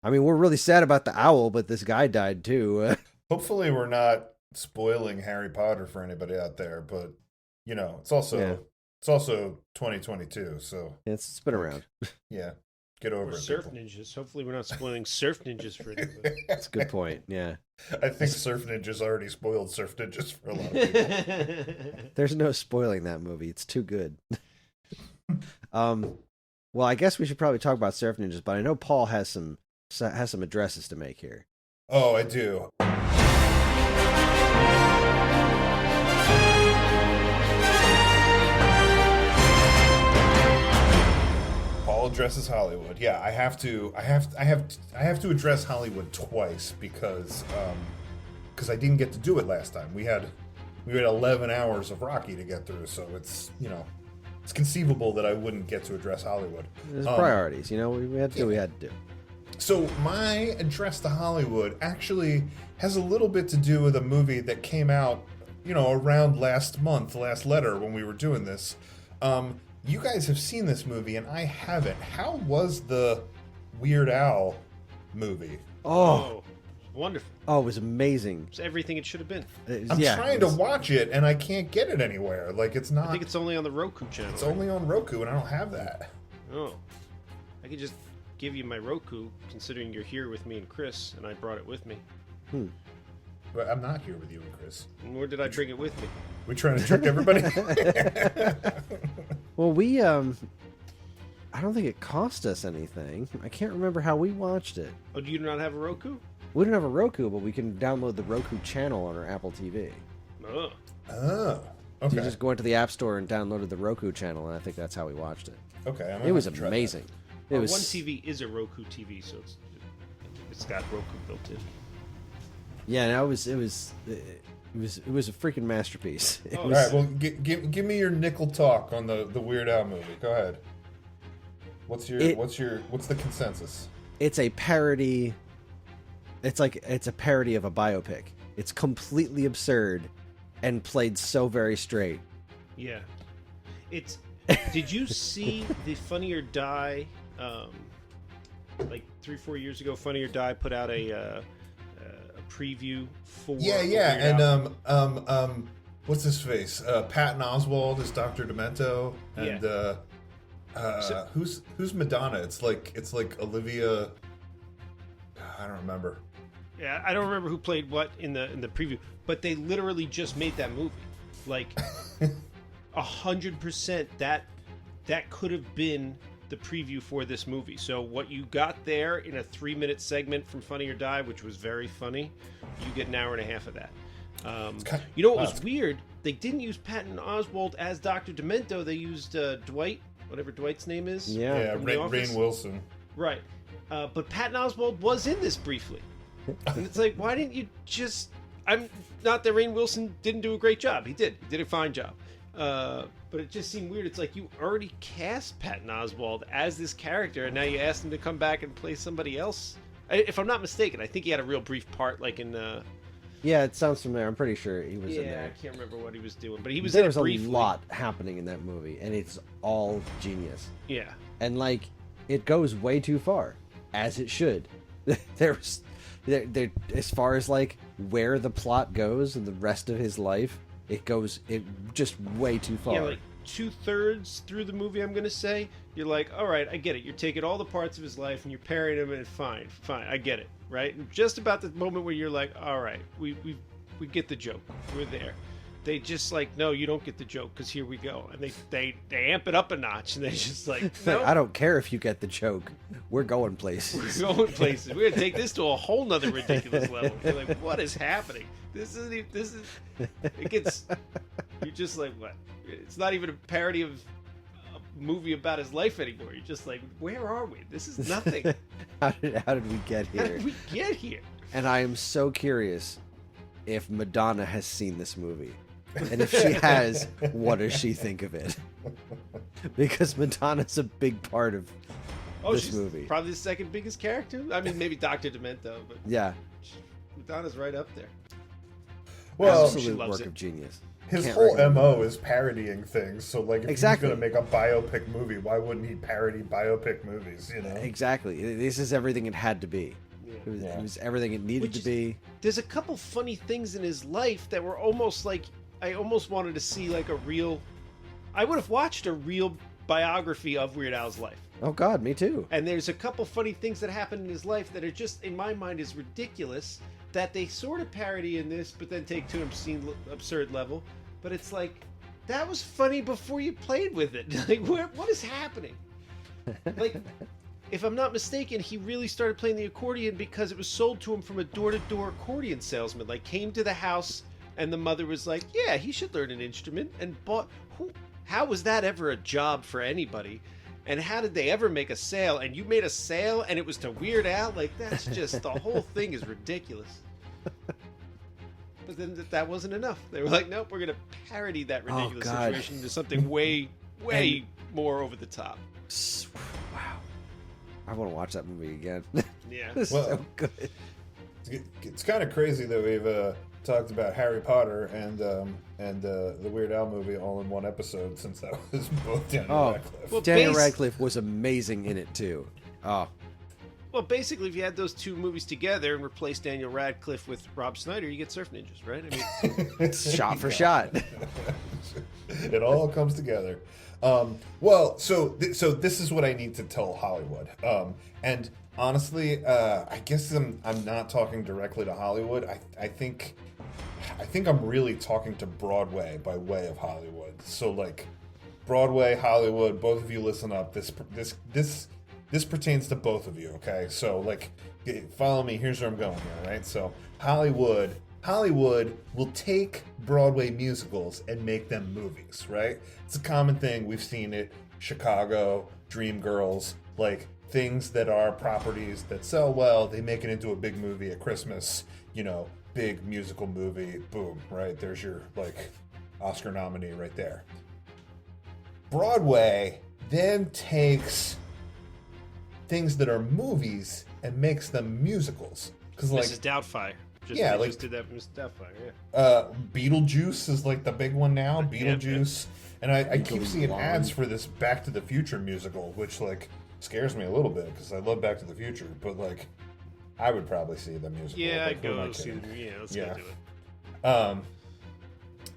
S2: I mean, we're really sad about the owl, but this guy died too.
S3: Hopefully we're not spoiling Harry Potter for anybody out there, but it's also 2022, so
S2: it's been around.
S3: Yeah, get over it.
S4: Surf
S3: people.
S4: Ninjas. Hopefully, we're not spoiling Surf Ninjas for anybody.
S2: That's a good point. Yeah,
S3: I think Surf Ninjas already spoiled Surf Ninjas for a lot of people.
S2: There's no spoiling that movie. It's too good. Well, I guess we should probably talk about Surf Ninjas, but I know Paul has some addresses to make here.
S3: Oh, I do. Paul addresses Hollywood. Yeah, I have to address Hollywood twice because I didn't get to do it last time. We had 11 hours of Rocky to get through, so it's it's conceivable that I wouldn't get to address Hollywood.
S2: There's priorities, we had to do what we had to do.
S3: So my address to Hollywood actually has a little bit to do with a movie that came out, around last letter when we were doing this. You guys have seen this movie and I haven't. How was the Weird Al movie?
S4: Oh, wonderful.
S2: Oh, it was amazing.
S4: It's everything it should have been.
S3: I'm trying to watch it and I can't get it anywhere. Like it's not.
S4: I think it's only on the Roku channel.
S3: It's only on Roku and I don't have that.
S4: Oh, I could just give you my Roku, considering you're here with me and Kris, and I brought it with me.
S3: But I'm not here with you and Kris.
S4: Nor did I bring it with me.
S3: We're trying to trick everybody.
S2: Well, I don't think it cost us anything. I can't remember how we watched it.
S4: Oh, do you not have a Roku?
S2: We don't have a Roku, but we can download the Roku channel on our Apple TV.
S4: Oh.
S3: Oh,
S2: So
S3: okay.
S2: you just go into the App Store and downloaded the Roku channel, and I think that's how we watched it.
S3: Okay, I'm
S2: It was
S3: gonna try
S2: amazing.
S4: Our one TV is a Roku TV, so it's got Roku built in.
S2: Yeah, no, it was a freaking masterpiece. It
S3: All
S2: was-
S3: right, well, give me your nickel talk on the Weird Al movie. Go ahead. What's the consensus?
S2: It's a parody. It's a parody of a biopic. It's completely absurd and played so very straight.
S4: Yeah. It's. Did you see the Funny or Die? Like 3-4 years ago, Funny or Die put out a preview for.
S3: Yeah,
S4: Weird
S3: and
S4: Al.
S3: what's his face? Patton Oswalt is Dr. Demento, and who's Madonna? It's like Olivia. I don't remember.
S4: Yeah, I don't remember who played what in the preview, but they literally just made that movie. Like 100% that could have been the preview for this movie. So what you got there in a 3-minute segment from Funny or Die, which was very funny, you get an hour and a half of that. You know what was weird? They didn't use Patton Oswalt as Dr. Demento. They used Dwight, whatever Dwight's name is.
S3: Yeah,
S4: from The Office.
S3: Rainn Wilson.
S4: Right. But Patton Oswalt was in this briefly. And it's like, why didn't you just... I'm not that Rainn Wilson didn't do a great job. He did. He did a fine job. But it just seemed weird. It's like you already cast Patton Oswalt as this character, and now you asked him to come back and play somebody else. If I'm not mistaken, I think he had a real brief part, like in...
S2: Yeah, it sounds familiar. I'm pretty sure he was in
S4: Yeah,
S2: there.
S4: I can't remember what he was doing, but he was
S2: There
S4: in
S2: was
S4: it
S2: a
S4: briefly.
S2: lot happening in that movie, and it's all genius.
S4: Yeah.
S2: And like, it goes way too far, as it should. There, as far as like where the plot goes and the rest of his life, it goes just way too far.
S4: Yeah, like 2/3 through the movie, I'm gonna say, you're like, all right, I get it. You're taking all the parts of his life and you're parrying him, and fine, I get it, right? And just about the moment where you're like, all right, we get the joke, we're there. They just like, no, you don't get the joke because here we go, and they amp it up a notch, and they just like, no,
S2: I don't care if you get the joke. We're going places.
S4: we're going places. We're gonna take this to a whole nother ridiculous level. You're like, what is happening? This is it gets. You're just like, what? It's not even a parody of a movie about his life anymore. You're just like, where are we? This is nothing.
S2: How did we get
S4: How
S2: here?
S4: did we get here?
S2: And I am so curious if Madonna has seen this movie. And if she has, what does she think of it? Because Madonna's a big part of this
S4: she's
S2: movie.
S4: Probably the second biggest character. I mean, maybe Dr. Demento, but
S2: Yeah.
S4: Madonna's right up there.
S3: Well,
S4: she
S2: Absolute
S4: loves
S2: work
S4: it.
S2: of genius.
S3: his
S2: Can't
S3: whole
S2: recommend
S3: MO is parodying things. So, like, if
S2: Exactly.
S3: he's going to make a biopic movie, why wouldn't he parody biopic movies, you know?
S2: Exactly. This is everything it had to be.
S4: Yeah.
S2: It was everything it needed
S4: Which
S2: to be.
S4: There's a couple funny things in his life that were almost like, I almost wanted to see like a real, I would have watched a real biography of Weird Al's life.
S2: Oh God, me too.
S4: And there's a couple funny things that happen in his life that are just, in my mind, is ridiculous, that they sort of parody in this, but then take to an absurd level. But it's like, that was funny before you played with it. Like, what is happening? Like, if I'm not mistaken, he really started playing the accordion because it was sold to him from a door-to-door accordion salesman. Like, came to the house, and the mother was like, yeah, he should learn an instrument, and bought... How was that ever a job for anybody? And how did they ever make a sale? And you made a sale, and it was to Weird Al? Like, that's just... the whole thing is ridiculous. But then that wasn't enough. They were like, nope, we're going to parody that ridiculous
S2: God.
S4: situation into something way more over the top.
S2: Wow. I want to watch that movie again.
S4: Yeah.
S2: It's
S3: Well,
S2: so good.
S3: It's kind of crazy that we've talked about Harry Potter and the Weird Al movie all in one episode, since that was both Daniel Radcliffe.
S4: Well,
S2: Daniel Radcliffe was amazing in it too. Oh,
S4: Well, basically, if you had those two movies together and replace Daniel Radcliffe with Rob Schneider, you get Surf Ninjas, right? I mean,
S2: shot for shot.
S3: It all comes together. Well, so this is what I need to tell Hollywood. And honestly, I guess I'm not talking directly to Hollywood. I think I'm really talking to Broadway by way of Hollywood. So like, Broadway, Hollywood, both of you listen up. This pertains to both of you, okay? So like, follow me. Here's where I'm going here, right? So Hollywood will take Broadway musicals and make them movies, right? It's a common thing. We've seen it. Chicago, Dreamgirls, like things that are properties that sell well, they make it into a big movie at Christmas, big musical movie, boom, right? There's your like Oscar nominee right there. Broadway then takes things that are movies and makes them musicals. Because like
S4: Mrs. Doubtfire.
S3: Yeah, like-
S4: just did that with Mrs. Doubtfire, yeah.
S3: Beetlejuice is like the big one now. Beetlejuice, and I keep
S2: Legally
S3: seeing
S2: Blonde.
S3: ads for this Back to the Future musical, which like scares me a little bit because I love Back to the Future, but like I would probably see the musical.
S4: Yeah,
S3: like,
S4: I'd
S3: who am I
S4: go see
S3: kidding?
S4: them. Yeah, let's
S3: Yeah.
S4: go do it.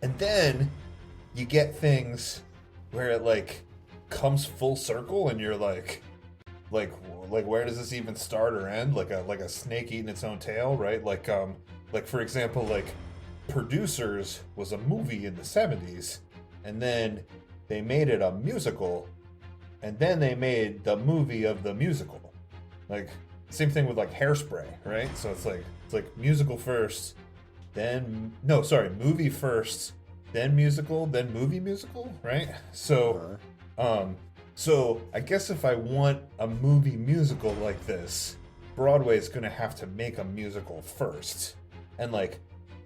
S3: And then you get things where it like comes full circle, and you're like where does this even start or end? Like a snake eating its own tail, right? Like for example, like Producers was a movie in the 70s, and then they made it a musical, and then they made the movie of the musical. Like same thing with like Hairspray, right? So it's like musical first, then movie first, then musical, then movie musical, right? So so I guess if I want a movie musical like this, Broadway's gonna have to make a musical first. And like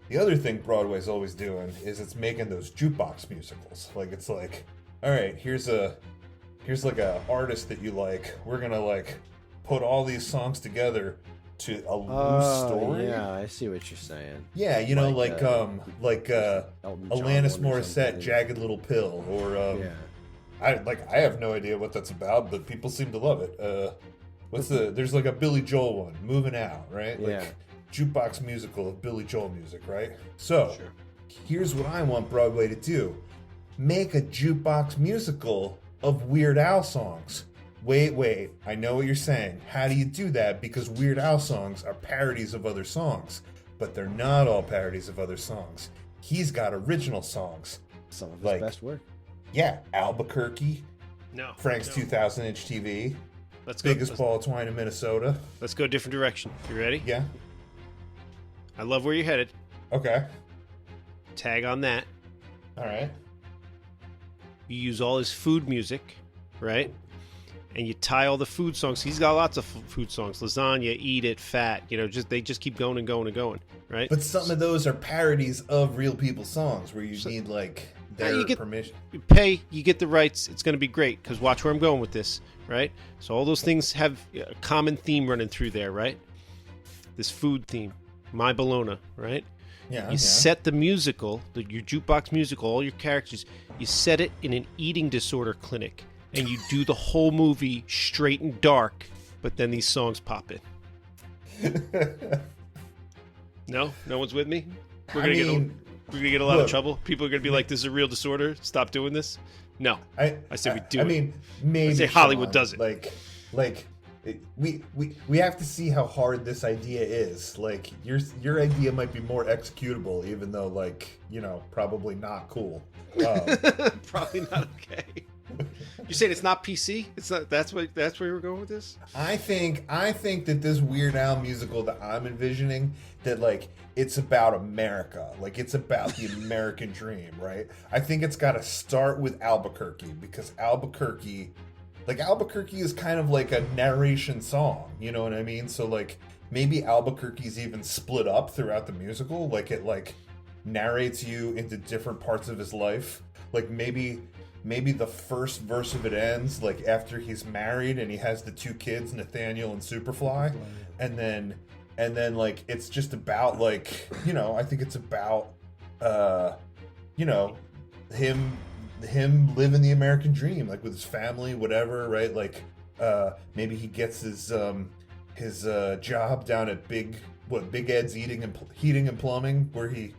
S3: the other thing Broadway's always doing is it's making those jukebox musicals. Like it's like, all right, here's like a artist that you like. We're gonna like put all these songs together to a loose story.
S2: Yeah, I see what you're saying.
S3: Yeah,
S2: Like,
S3: Elton John Alanis
S2: one or
S3: Morissette,
S2: something.
S3: Jagged Little Pill, or
S2: Yeah.
S3: I have no idea what that's about, but people seem to love it. There's like a Billy Joel one, Moving Out, right? Like
S2: Yeah.
S3: jukebox musical of Billy Joel music, right? So
S4: Sure.
S3: here's what I want Broadway to do. Make a jukebox musical of Weird Al songs. Wait, I know what you're saying. How do you do that? Because Weird Al songs are parodies of other songs. But they're not all parodies of other songs. He's got original songs.
S2: Some of his
S3: Like-
S2: best work.
S3: Yeah, Albuquerque,
S4: No.
S3: Frank's
S4: no.
S3: 2000-inch TV,
S4: Let's go.
S3: biggest ball of twine in Minnesota.
S4: Let's go a different direction. You ready?
S3: Yeah,
S4: I love where you're headed.
S3: okay.
S4: Tag on that.
S3: All right.
S4: You use all his food music, right? And you tie all the food songs. He's got lots of food songs: lasagna, eat it, fat. You know, they just keep going and going and going, right?
S3: But some of those are parodies of real people's songs where you need like their
S4: you get-
S3: permission.
S4: You pay, you get the rights. It's going to be great because watch where I'm going with this, right? So all those things have a common theme running through there, right? This food theme, my bologna, right?
S3: Yeah.
S4: You set the musical, your jukebox musical, all your characters, you set it in an eating disorder clinic, and you do the whole movie straight and dark, but then these songs pop in. No one's with me. We're gonna get a lot of
S3: look,
S4: trouble. People are gonna be like, "This is a real disorder. Stop doing this." No, I say we do
S3: I
S4: it.
S3: mean, maybe
S4: I say Hollywood
S3: Sean,
S4: does it.
S3: We have to see how hard this idea is. Like your idea might be more executable, even though probably not cool.
S4: Probably not okay. You saying it's not PC? It's not. That's where you were going with this.
S3: I think that this Weird Al musical that I'm envisioning, that it's about America, it's about the American dream, right? I think it's got to start with Albuquerque, because Albuquerque is kind of like a narration song, you know what I mean? So maybe Albuquerque's even split up throughout the musical, it narrates you into different parts of his life. Maybe the first verse of it ends after he's married and he has the two kids, Nathaniel and Superfly, and then it's just about I think it's about him living the American dream, with his family, whatever, right? Maybe he gets his job down at Big Ed's Heating and Plumbing, where he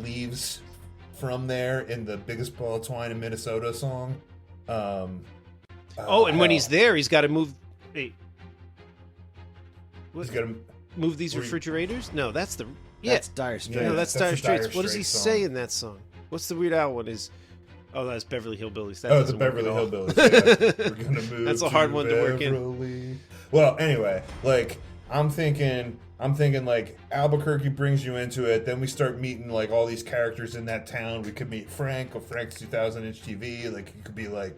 S3: leaves from there in the biggest ball of twine in Minnesota song.
S4: And when he's there, he's got to move. Hey,
S3: he's got to
S4: move these refrigerators. No, that's the
S2: That's Dire Straits.
S4: No, that's
S3: that's
S4: Dire
S3: the
S4: Straits.
S3: Dire
S4: What does he
S3: Straits
S4: say
S3: song.
S4: in that song? What's the Weird Al one? That's Beverly Hillbillies. That
S3: the
S4: doesn't work
S3: Beverly
S4: at all.
S3: Hillbillies. Yeah. We're gonna move.
S4: That's a hard one to work in.
S3: Beverly. Well, anyway, I'm thinking Albuquerque brings you into it. Then we start meeting all these characters in that town. We could meet Frank of Frank's 2000-inch TV. It could be I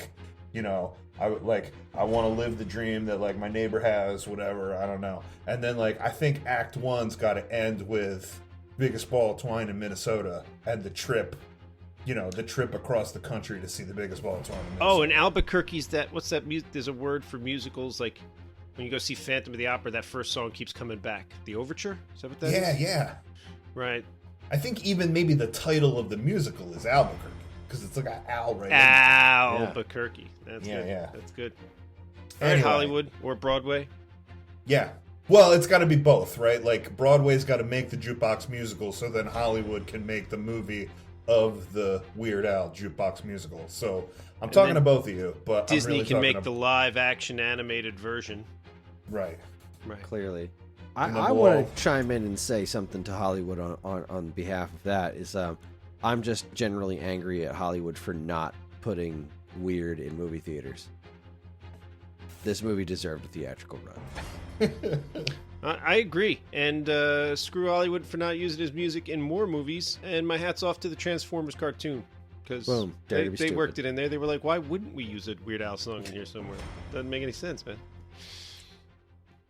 S3: want to live the dream that my neighbor has, whatever. I don't know. And then I think Act 1's got to end with biggest ball of twine in Minnesota and the trip. The trip across the country to see the biggest ball of twine in Minnesota.
S4: Oh, and Albuquerque's what's that music? There's a word for musicals, when you go see Phantom of the Opera, that first song keeps coming back. The overture? Is that what that is?
S3: Yeah.
S4: Right.
S3: I think even maybe the title of the musical is Albuquerque, because it's an owl right
S4: Albuquerque. That's
S3: Yeah,
S4: good.
S3: yeah.
S4: That's good. All right,
S3: Anyway.
S4: Hollywood or Broadway.
S3: Yeah. Well, it's got to be both, right? Broadway's got to make the jukebox musical, so then Hollywood can make the movie of the Weird Al jukebox musical. So I'm talking to both of you, but
S4: Disney
S3: I'm really
S4: can make
S3: talking
S4: the live-action animated version.
S3: right.
S4: Right.
S2: Clearly.
S3: And the
S2: I
S3: wall.
S2: want to chime in and say something to Hollywood on behalf of that. I'm just generally angry at Hollywood for not putting Weird in movie theaters. This movie deserved a theatrical run.
S4: I agree. And screw Hollywood for not using his music in more movies. And my hat's off to the Transformers cartoon. Because
S2: Boom. Dare to be
S4: they
S2: stupid.
S4: worked it in there. They were like, why wouldn't we use a Weird Al song in here somewhere? Doesn't make any sense, man.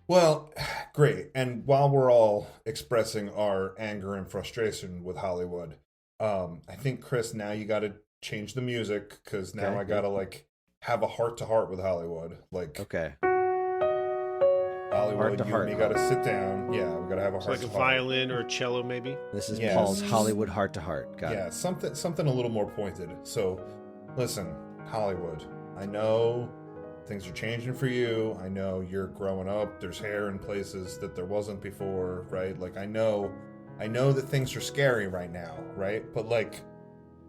S3: Well, great. And while we're all expressing our anger and frustration with Hollywood, I think, Kris, now you got to change the music, because now
S2: Okay.
S3: I got to have a heart-to-heart with Hollywood.
S2: Okay.
S3: Hollywood, you
S2: Heart-to-heart.
S3: and me got to sit down. Yeah, we got to have a
S4: It's like a
S3: heart-to-heart.
S4: violin or a cello, maybe.
S2: This is
S3: Yes.
S2: Paul's Hollywood heart to heart. Got
S3: Yeah,
S2: it.
S3: something a little more pointed. So, listen, Hollywood, I know things are changing for you. I know you're growing up. There's hair in places that there wasn't before, right? I know I know that things are scary right now, right? But like,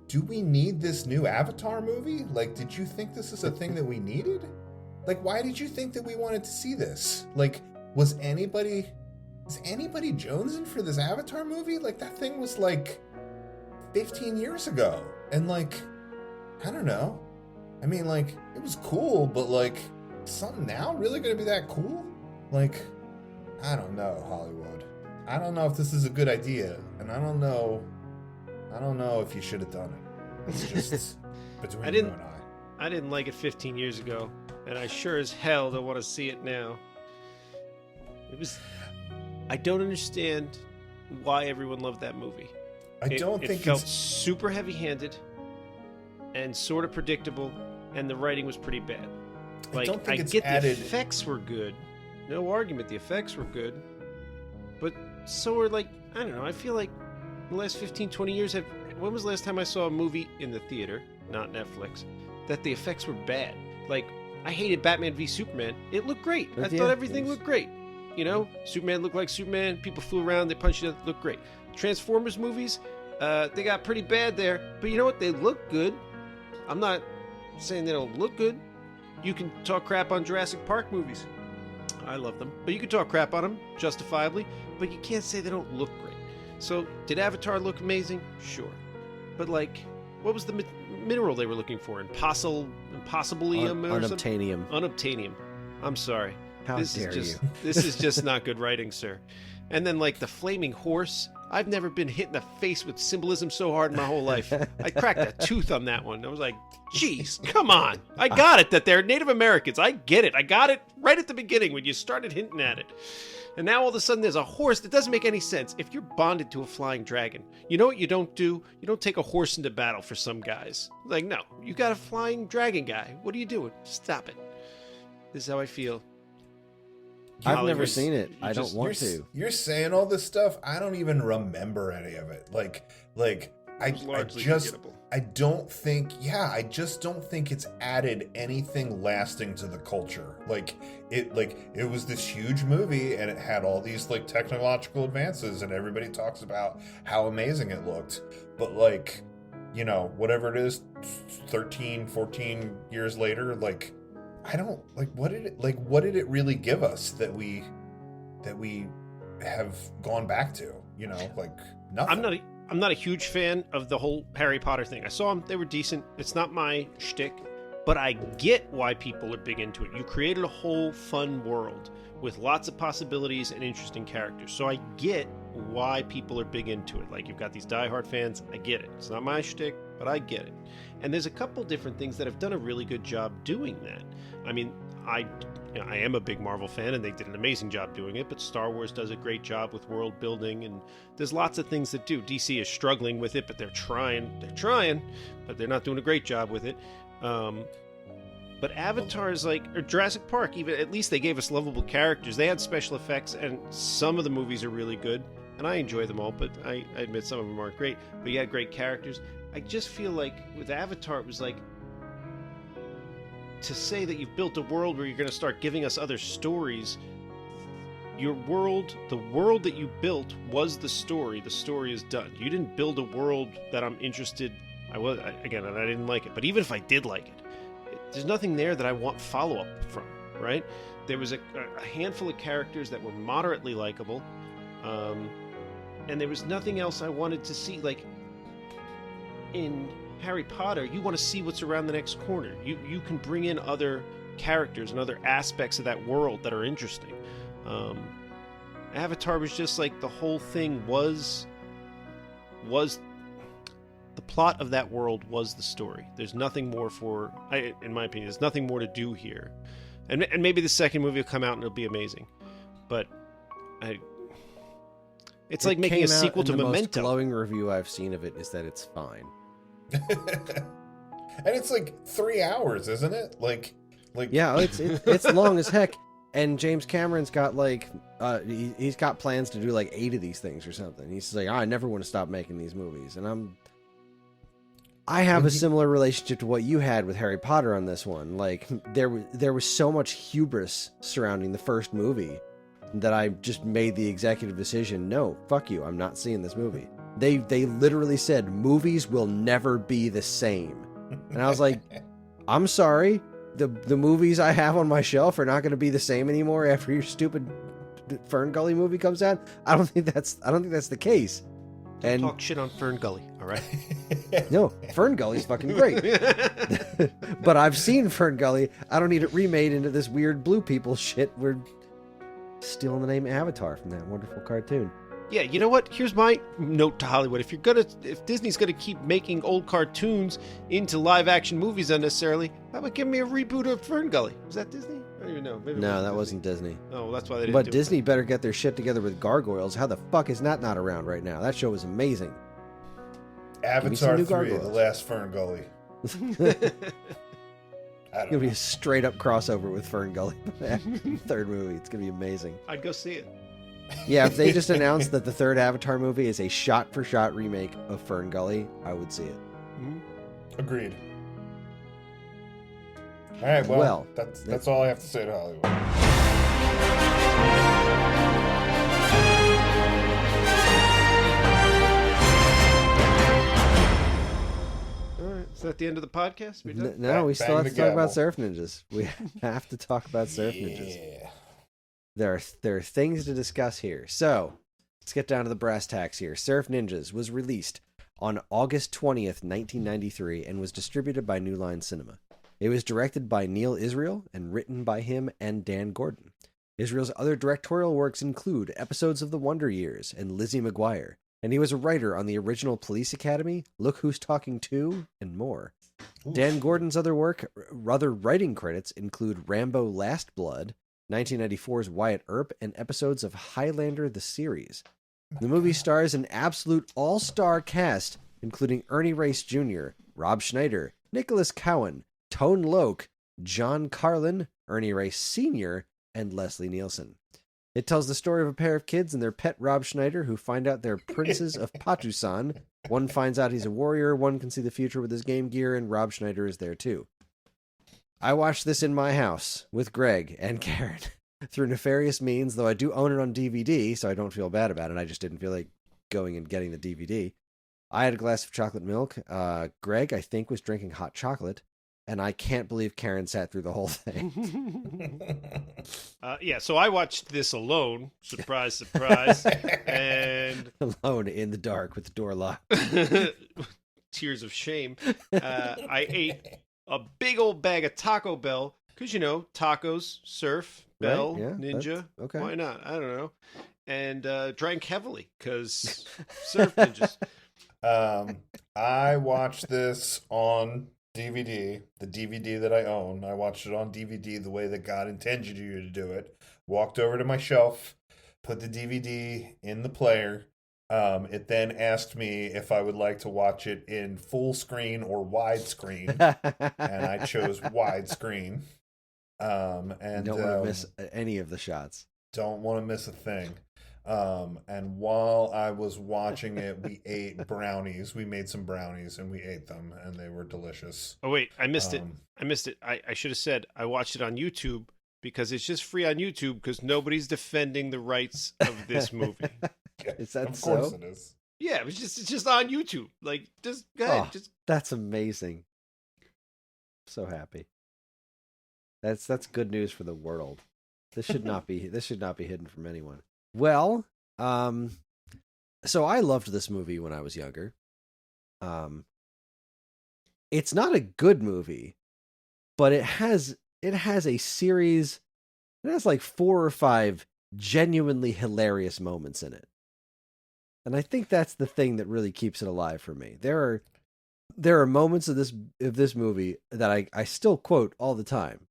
S3: do we need this new Avatar movie? Like, did you think this is a thing that we needed? Like, why did you think that we wanted to see this? Like, is anybody jonesing for this Avatar movie? Like, that thing was like 15 years ago. And like, I don't know. I mean, like, it was cool, but like, is something now really gonna be that cool? Like, I don't know, Hollywood. I don't know if this is a good idea, and I don't know if you should have done it. It's just between you and I.
S4: I didn't like it 15 years ago, and I sure as hell don't want to see it now. I don't understand why everyone loved that movie. It felt super heavy-handed and sort of predictable, and the writing was pretty bad. Like, I get the effects were good. No argument, the effects were good. But so are, like, I don't know, I feel like the last 15, 20 years when was the last time I saw a movie in the theater, not Netflix, that the effects were bad? Like, I hated Batman v Superman. It looked great. I thought everything looked great. You know, Superman looked like Superman. People flew around. They punched each other. Looked great. Transformers movies, they got pretty bad there. But you know what? They look good. I'm not saying they don't look good. You can talk crap on Jurassic Park movies. I love them. But you can talk crap on them, justifiably. But you can't say they don't look great. So, did Avatar look amazing? Sure. But, like, what was the mineral they were looking for? Impossibilium or something?
S2: Unobtainium.
S4: Unobtainium. I'm sorry.
S2: How dare you?
S4: This is just not good writing, sir. And then, like, the flaming horse. I've never been hit in the face with symbolism so hard in my whole life. I cracked a tooth on that one. I was like, geez, come on. I got it that they're Native Americans. I get it. I got it right at the beginning when you started hinting at it. And now all of a sudden there's a horse that doesn't make any sense. If you're bonded to a flying dragon, you know what you don't do? You don't take a horse into battle for some guys. Like, no, you got a flying dragon guy. What are you doing? Stop it. This is how I feel.
S2: I've never seen it. I don't want to.
S3: You're saying all this stuff. I don't even remember any of it. I just don't think it's added anything lasting to the culture. It was this huge movie and it had all these like technological advances and everybody talks about how amazing it looked. But like, you know, whatever it is, 13, 14 years later, like, I don't like what did it really give us that we have gone back to, you know, like nothing.
S4: I'm not a huge fan of the whole Harry Potter thing. I saw them, they were decent. It's not my shtick, but I get why people are big into it. You created a whole fun world with lots of possibilities and interesting characters. So I get why people are big into it. Like, you've got these diehard fans. I get it. It's not my shtick, but I get it. And there's a couple different things that have done a really good job doing that. I mean, I am a big Marvel fan, and they did an amazing job doing it, but Star Wars does a great job with world building, and there's lots of things that do. DC is struggling with it, but they're trying, but they're not doing a great job with it. But Avatar is like, or Jurassic Park, even, at least they gave us lovable characters. They had special effects, and some of the movies are really good, and I enjoy them all, but I admit some of them aren't great, but you had great characters. I just feel like with Avatar, it was like, to say that you've built a world where you're going to start giving us other stories, the world that you built was the story is done. You didn't build a world that I'm interested. I didn't like it, but even if I did like it, there's nothing there that I want follow-up from, right? There was a handful of characters that were moderately likable, and there was nothing else I wanted to see. Like, in Harry Potter, you want to see what's around the next corner. You can bring in other characters and other aspects of that world that are interesting. Avatar was just like, the whole thing was the plot of that world was the story. There's nothing more in my opinion, there's nothing more to do here. And maybe the second movie will come out and it'll be amazing. But it's like making a sequel to Memento. The most
S2: glowing review I've seen of it is that it's fine.
S3: And it's like 3 hours, isn't it? Like
S2: yeah, it's long as heck. And James Cameron's got like he's got plans to do like 8 of these things or something. He's like, I never want to stop making these movies. And I have a similar relationship to what you had with Harry Potter on this one. Like, there was so much hubris surrounding the first movie that I just made the executive decision, no, fuck you, I'm not seeing this movie. They literally said, movies will never be the same. And I was like, I'm sorry, the movies I have on my shelf are not going to be the same anymore after your stupid Fern Gully movie comes out? I don't think that's the case.
S4: Don't talk shit on Fern Gully, all right?
S2: No, Fern Gully's fucking great. But I've seen Fern Gully. I don't need it remade into this weird blue people shit. We're stealing the name Avatar from that wonderful cartoon.
S4: Yeah, you know what? Here's my note to Hollywood. If Disney's gonna keep making old cartoons into live action movies unnecessarily, how about give me a reboot of Fern Gully? Was that Disney? I don't even know. Maybe
S2: No, that wasn't Disney.
S4: Oh, well, that's why they didn't
S2: But
S4: do
S2: Disney better get their shit together with Gargoyles. How the fuck is that not around right now? That show was amazing.
S3: Avatar
S2: new
S3: 3,
S2: Gargoyles.
S3: The Last Fern Gully.
S2: It's
S3: I don't
S2: gonna be
S3: know.
S2: a straight up crossover with Fern Gully. Third movie. It's gonna be amazing.
S4: it. I'd go see it.
S2: Yeah, if they just announced that the third Avatar movie is a shot for shot remake of Fern Gully, I would see it.
S3: Agreed. All right, well, that's all I have to say to Hollywood.
S4: All right, is that the end of the podcast? We done?
S2: No, we
S3: Bang
S2: still have
S3: the
S2: to talk about
S3: gavel.
S2: Surf Ninjas. We have to talk about Surf Ninjas.
S3: Yeah.
S2: There are things to discuss here. So, let's get down to the brass tacks here. Surf Ninjas was released on August 20th, 1993, and was distributed by New Line Cinema. It was directed by Neil Israel and written by him and Dan Gordon. Israel's other directorial works include episodes of The Wonder Years and Lizzie McGuire, and he was a writer on the original Police Academy, Look Who's Talking To, and more.
S3: Oof.
S2: Dan Gordon's other writing credits include Rambo Last Blood, 1994's Wyatt Earp, and episodes of Highlander the series. The movie stars an absolute all-star cast, including Ernie Race Jr., Rob Schneider, Nicholas Cowan, Tone Loc, John Carlin, Ernie Race Sr., and Leslie Nielsen. It tells the story of a pair of kids and their pet Rob Schneider who find out they're princes of Patusan. One finds out he's a warrior, one can see the future with his game gear, and Rob Schneider is there too. I watched this in my house with Greg and Karen through nefarious means, though I do own it on DVD, so I don't feel bad about it. I just didn't feel like going and getting the DVD. I had a glass of chocolate milk. Greg, I think, was drinking hot chocolate. And I can't believe Karen sat through the whole thing.
S4: Yeah, so I watched this alone. Surprise, surprise. And
S2: Alone in the dark with the door locked.
S4: tears of shame. I ate a big old bag of Taco Bell because, you know, tacos, surf, Bell,
S2: Right, yeah,
S4: Ninja.
S2: okay.
S4: Why not? I don't know. And drank heavily because surf ninjas.
S3: I watched this on DVD, the DVD that I own. I watched it on DVD the way that God intended you to do it. Walked over to my shelf, put the DVD in the player. It then asked me if I would like to watch it in full screen or widescreen, and I chose widescreen. And
S2: Don't want to miss any of the shots.
S3: don't want to miss a thing. And while I was watching it, we ate brownies. We made some brownies and we ate them, and they were delicious.
S4: Oh, wait, I missed it. I should have said I watched it on YouTube because it's just free on YouTube because nobody's defending the rights of this movie.
S2: Is that
S3: of course
S2: so?
S3: it is.
S4: Yeah, it's just on YouTube. Like, just go ahead.
S2: Oh.
S4: Just
S2: That's amazing. So happy. That's good news for the world. This should not be hidden from anyone. Well, so I loved this movie when I was younger. It's not a good movie, but it has a series. It has like 4 or 5 genuinely hilarious moments in it. And I think that's the thing that really keeps it alive for me. There are moments of this movie that I still quote all the time.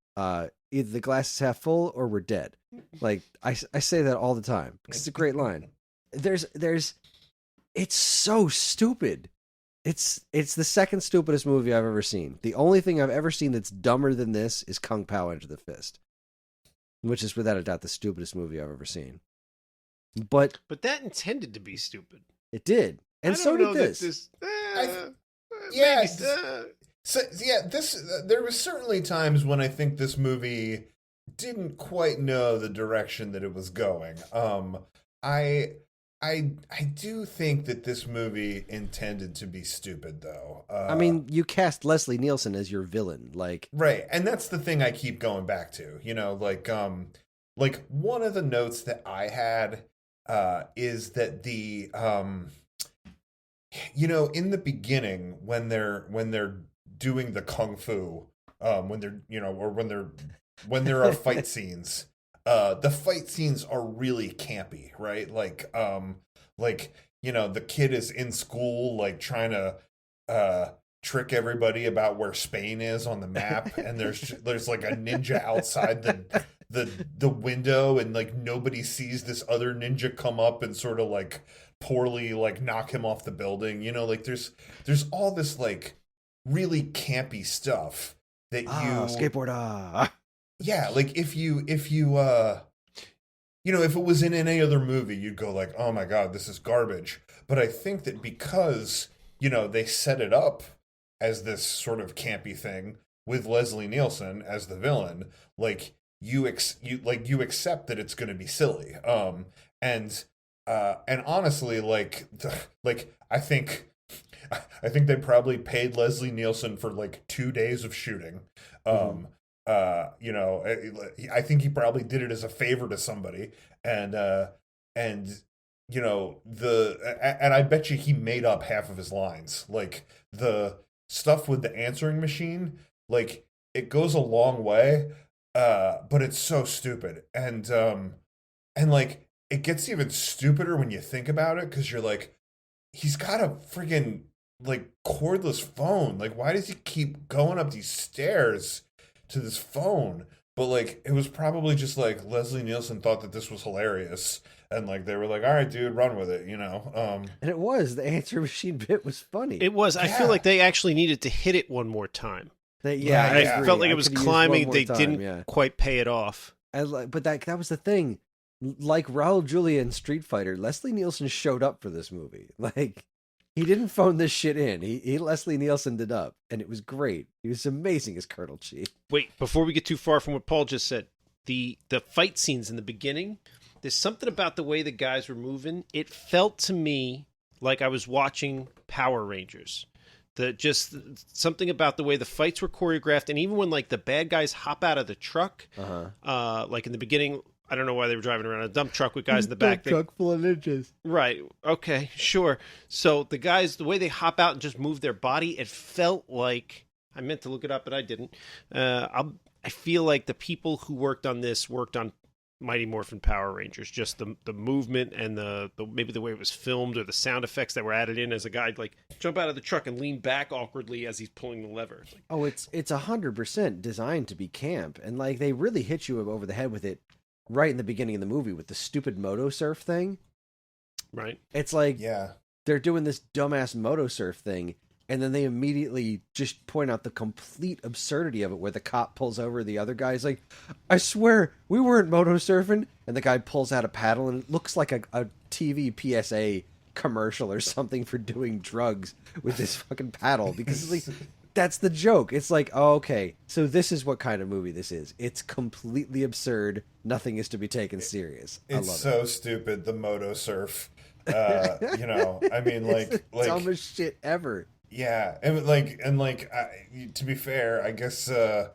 S2: Either the glass is half full or we're dead. Like I say that all the time because it's a great line. It's so stupid. It's the second stupidest movie I've ever seen. The only thing I've ever seen that's dumber than this is Kung Pao Enter the Fist, which is without a doubt the stupidest movie I've ever seen. But
S4: that intended to be stupid.
S2: it did, and so did this.
S3: Yeah,
S4: maybe,
S3: So yeah, there was certainly times when I think this movie didn't quite know the direction that it was going. I I do think that this movie intended to be stupid, though.
S2: I mean, you cast Leslie Nielsen as your villain, like
S3: Right, and that's the thing I keep going back to. Like one of the notes that I had is that in the beginning when they're doing the kung fu, when they're or when there are fight scenes, the fight scenes are really campy, right? The kid is in school, like trying to trick everybody about where Spain is on the map, and there's like a ninja outside the window, and like nobody sees this other ninja come up and sort of like poorly like knock him off the building. Like there's all this like really campy stuff that
S2: skateboard.
S3: Yeah, like if it was in any other movie, you'd go like, oh my God, this is garbage. But I think that because, they set it up as this sort of campy thing with Leslie Nielsen as the villain, like you accept that it's going to be silly. And honestly, like I think they probably paid Leslie Nielsen for like 2 days of shooting. I think he probably did it as a favor to somebody, and I bet you he made up half of his lines. Like the stuff with the answering machine, like it goes a long way, but it's so stupid, and like it gets even stupider when you think about it, because you're like, he's got a friggin' like cordless phone. Like, why does he keep going up these stairs to this phone? But like it was probably just like Leslie Nielsen thought that this was hilarious, and like they were like, all right dude, run with it.
S2: And it was, the answer machine bit was funny.
S4: It was. I feel like they actually needed to hit it one more time.
S2: I
S4: I felt like it was climbing. They didn't quite pay it off.
S2: But that was the thing. Like Raul Julia in Street Fighter, Leslie Nielsen showed up for this movie. Like, he didn't phone this shit in. He Leslie Nielsen'd it up, and it was great. He was amazing as Colonel Chi.
S4: Wait, before we get too far from what Paul just said, the fight scenes in the beginning, there's something about the way the guys were moving. It felt to me like I was watching Power Rangers. Just something about the way the fights were choreographed, and even when like the bad guys hop out of the truck, like in the beginning, I don't know why they were driving around a dump truck with guys in the back.
S2: Truck full of ninjas. Right.
S4: Okay. Sure. So the guys, the way they hop out and just move their body, it felt like, I meant to look it up, but I didn't. I feel like the people who worked on this worked on Mighty Morphin Power Rangers. Just the movement and the maybe the way it was filmed, or the sound effects that were added in as a guy like jump out of the truck and lean back awkwardly as he's pulling the lever.
S2: It's 100% designed to be camp, and like they really hit you over the head with it right in the beginning of the movie with the stupid moto surf thing.
S4: Right.
S2: It's like, they're doing this dumbass moto surf thing, and then they immediately just point out the complete absurdity of it, where the cop pulls over the other guy. He's like, I swear we weren't moto surfing. And the guy pulls out a paddle, and it looks like a TV PSA commercial or something for doing drugs with this fucking paddle, because it's like, that's the joke. It's like, oh, okay, so this is what kind of movie this is. It's completely absurd. Nothing is to be taken serious.
S3: It's so stupid, the moto surf. I mean, like,
S2: it's the dumbest shit ever.
S3: Yeah, and to be fair, I guess, I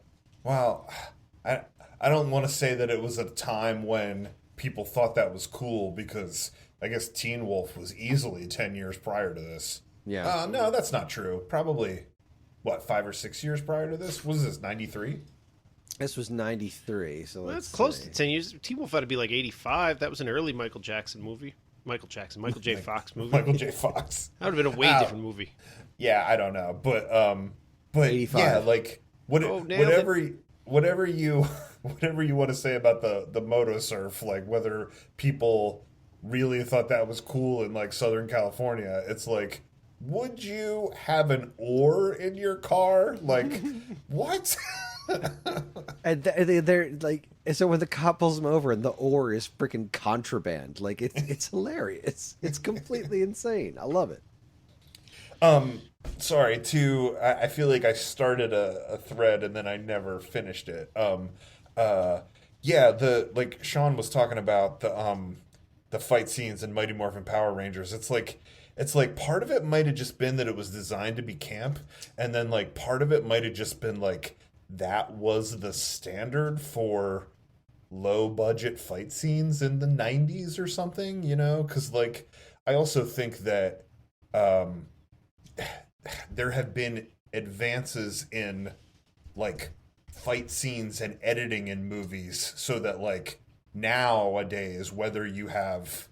S3: don't want to say that it was a time when people thought that was cool, because I guess Teen Wolf was easily 10 years prior to this.
S2: Yeah.
S3: No, that's not true. Probably, 5 or 6 years prior to this? What is this, 93?
S2: This was 93, so
S4: that's close to 10 years. Teen Wolf had to be like 85. That was an early Michael J. Fox movie. Michael J. Fox. That would have been a way different movie.
S3: Yeah, I don't know, but
S2: 85.
S3: Yeah, like whatever you want to say about the moto surf, like whether people really thought that was cool in like Southern California, it's like, would you have an oar in your car? Like, what?
S2: And they're like, so when the cop pulls them over and the oar is freaking contraband, like it's hilarious. It's completely insane. I love it.
S3: Sorry, I feel like I started a thread and then I never finished it. Yeah, the like Sean was talking about the fight scenes in Mighty Morphin Power Rangers. It's like part of it might have just been that it was designed to be camp, and then like part of it might have just been like that was the standard for low budget fight scenes in the 90s or something, you know? Cuz like I also think that um there have been advances in like fight scenes and editing in movies so that like nowadays whether you have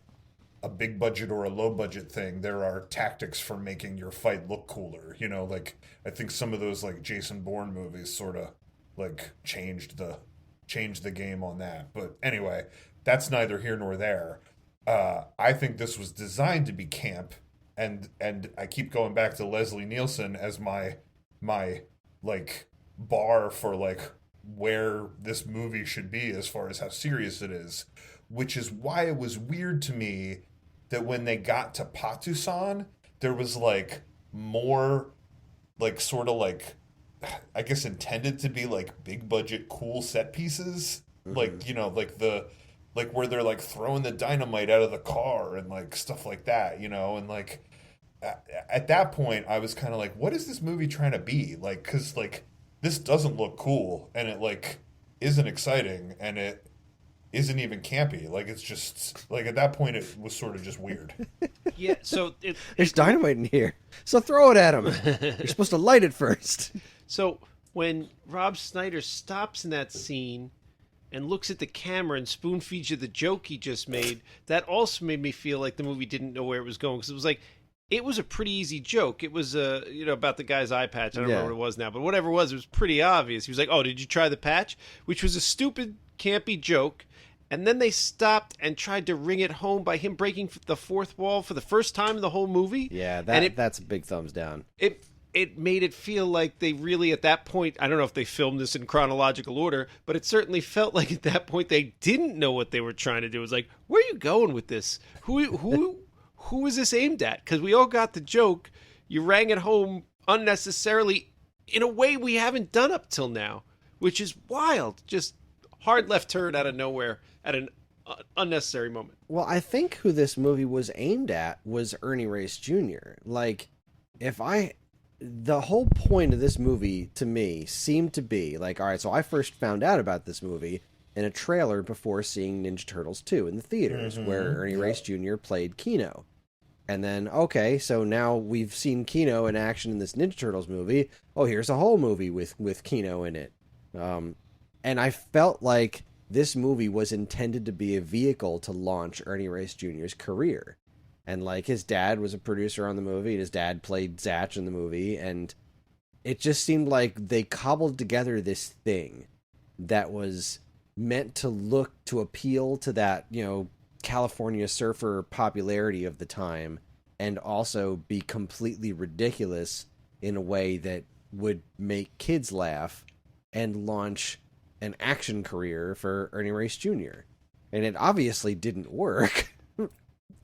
S3: a big budget or a low budget thing, there are tactics for making your fight look cooler, you know, like I think some of those like Jason Bourne movies sort of like changed the game on that. But anyway, that's neither here nor there. I think this was designed to be camp, and I keep going back to Leslie Nielsen as my like bar for like where this movie should be as far as how serious it is, which is why it was weird to me that when they got to Patusan, there was like more like sort of like I guess intended to be like big budget cool set pieces, like you know like the like where they're like throwing the dynamite out of the car and like stuff like that, you know, and like at that point I was kind of like, what is this movie trying to be like? Because like this doesn't look cool and it like isn't exciting and it isn't even campy. Like it's just like at that point it was sort of just weird.
S4: Yeah, so
S2: There's dynamite in here, so throw it at him. You're supposed to light it first.
S4: so when Rob Schneider stops in that scene and looks at the camera and spoon feeds you the joke he just made, that also made me feel like the movie didn't know where it was going, because it was like it was a pretty easy joke. It was you know, about the guy's eye patch. I don't remember what it was now, but whatever it was pretty obvious. He was like, "Oh, did you try the patch?" Which was a stupid, campy joke. And then they stopped and tried to ring it home by him breaking the fourth wall for the first time in the whole movie.
S2: Yeah, that's a big thumbs down.
S4: It made it feel like they really, at that point, I don't know if they filmed this in chronological order, but it certainly felt like at that point they didn't know what they were trying to do. It was like, where are you going with this? Who is this aimed at? Because we all got the joke. You rang it home unnecessarily in a way we haven't done up till now, which is wild. Just hard left turn out of nowhere at an unnecessary moment.
S2: Well, I think who this movie was aimed at was Ernie Reyes Jr. Like, the whole point of this movie to me seemed to be like, all right, so I first found out about this movie in a trailer before seeing Ninja Turtles 2 in the theaters, where Ernie Reyes Jr. played Kino. And then, okay, so now we've seen Kino in action in this Ninja Turtles movie. Oh, here's a whole movie with Kino in it. And I felt like this movie was intended to be a vehicle to launch Ernie Reyes Jr.'s career. And, like, his dad was a producer on the movie, and his dad played Zatch in the movie, and it just seemed like they cobbled together this thing that was meant to appeal to that, you know, California surfer popularity of the time, and also be completely ridiculous in a way that would make kids laugh and launch an action career for Ernie Reyes Jr. And it obviously didn't work.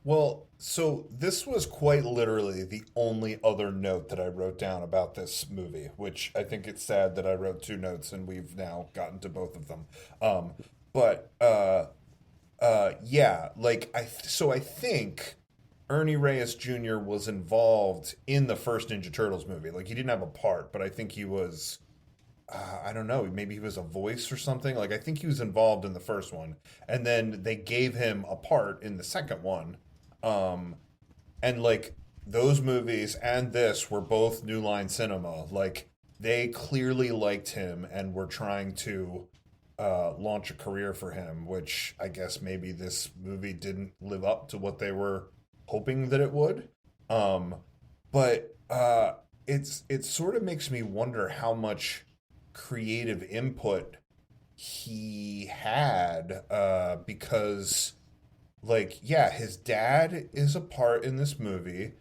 S3: Well, so this was quite literally the only other note that I wrote down about this movie, which I think it's sad that I wrote two notes and we've now gotten to both of them. Yeah, like I think Ernie Reyes Jr. was involved in the first Ninja Turtles movie. Like he didn't have a part, but I think he was. I don't know, maybe he was a voice or something. Like I think he was involved in the first one, and then they gave him a part in the second one. And like those movies and this were both New Line Cinema. Like they clearly liked him and were trying to launch a career for him, which I guess maybe this movie didn't live up to what they were hoping that it would. But it sort of makes me wonder how much creative input he had, because like, yeah, his dad is a part in this movie.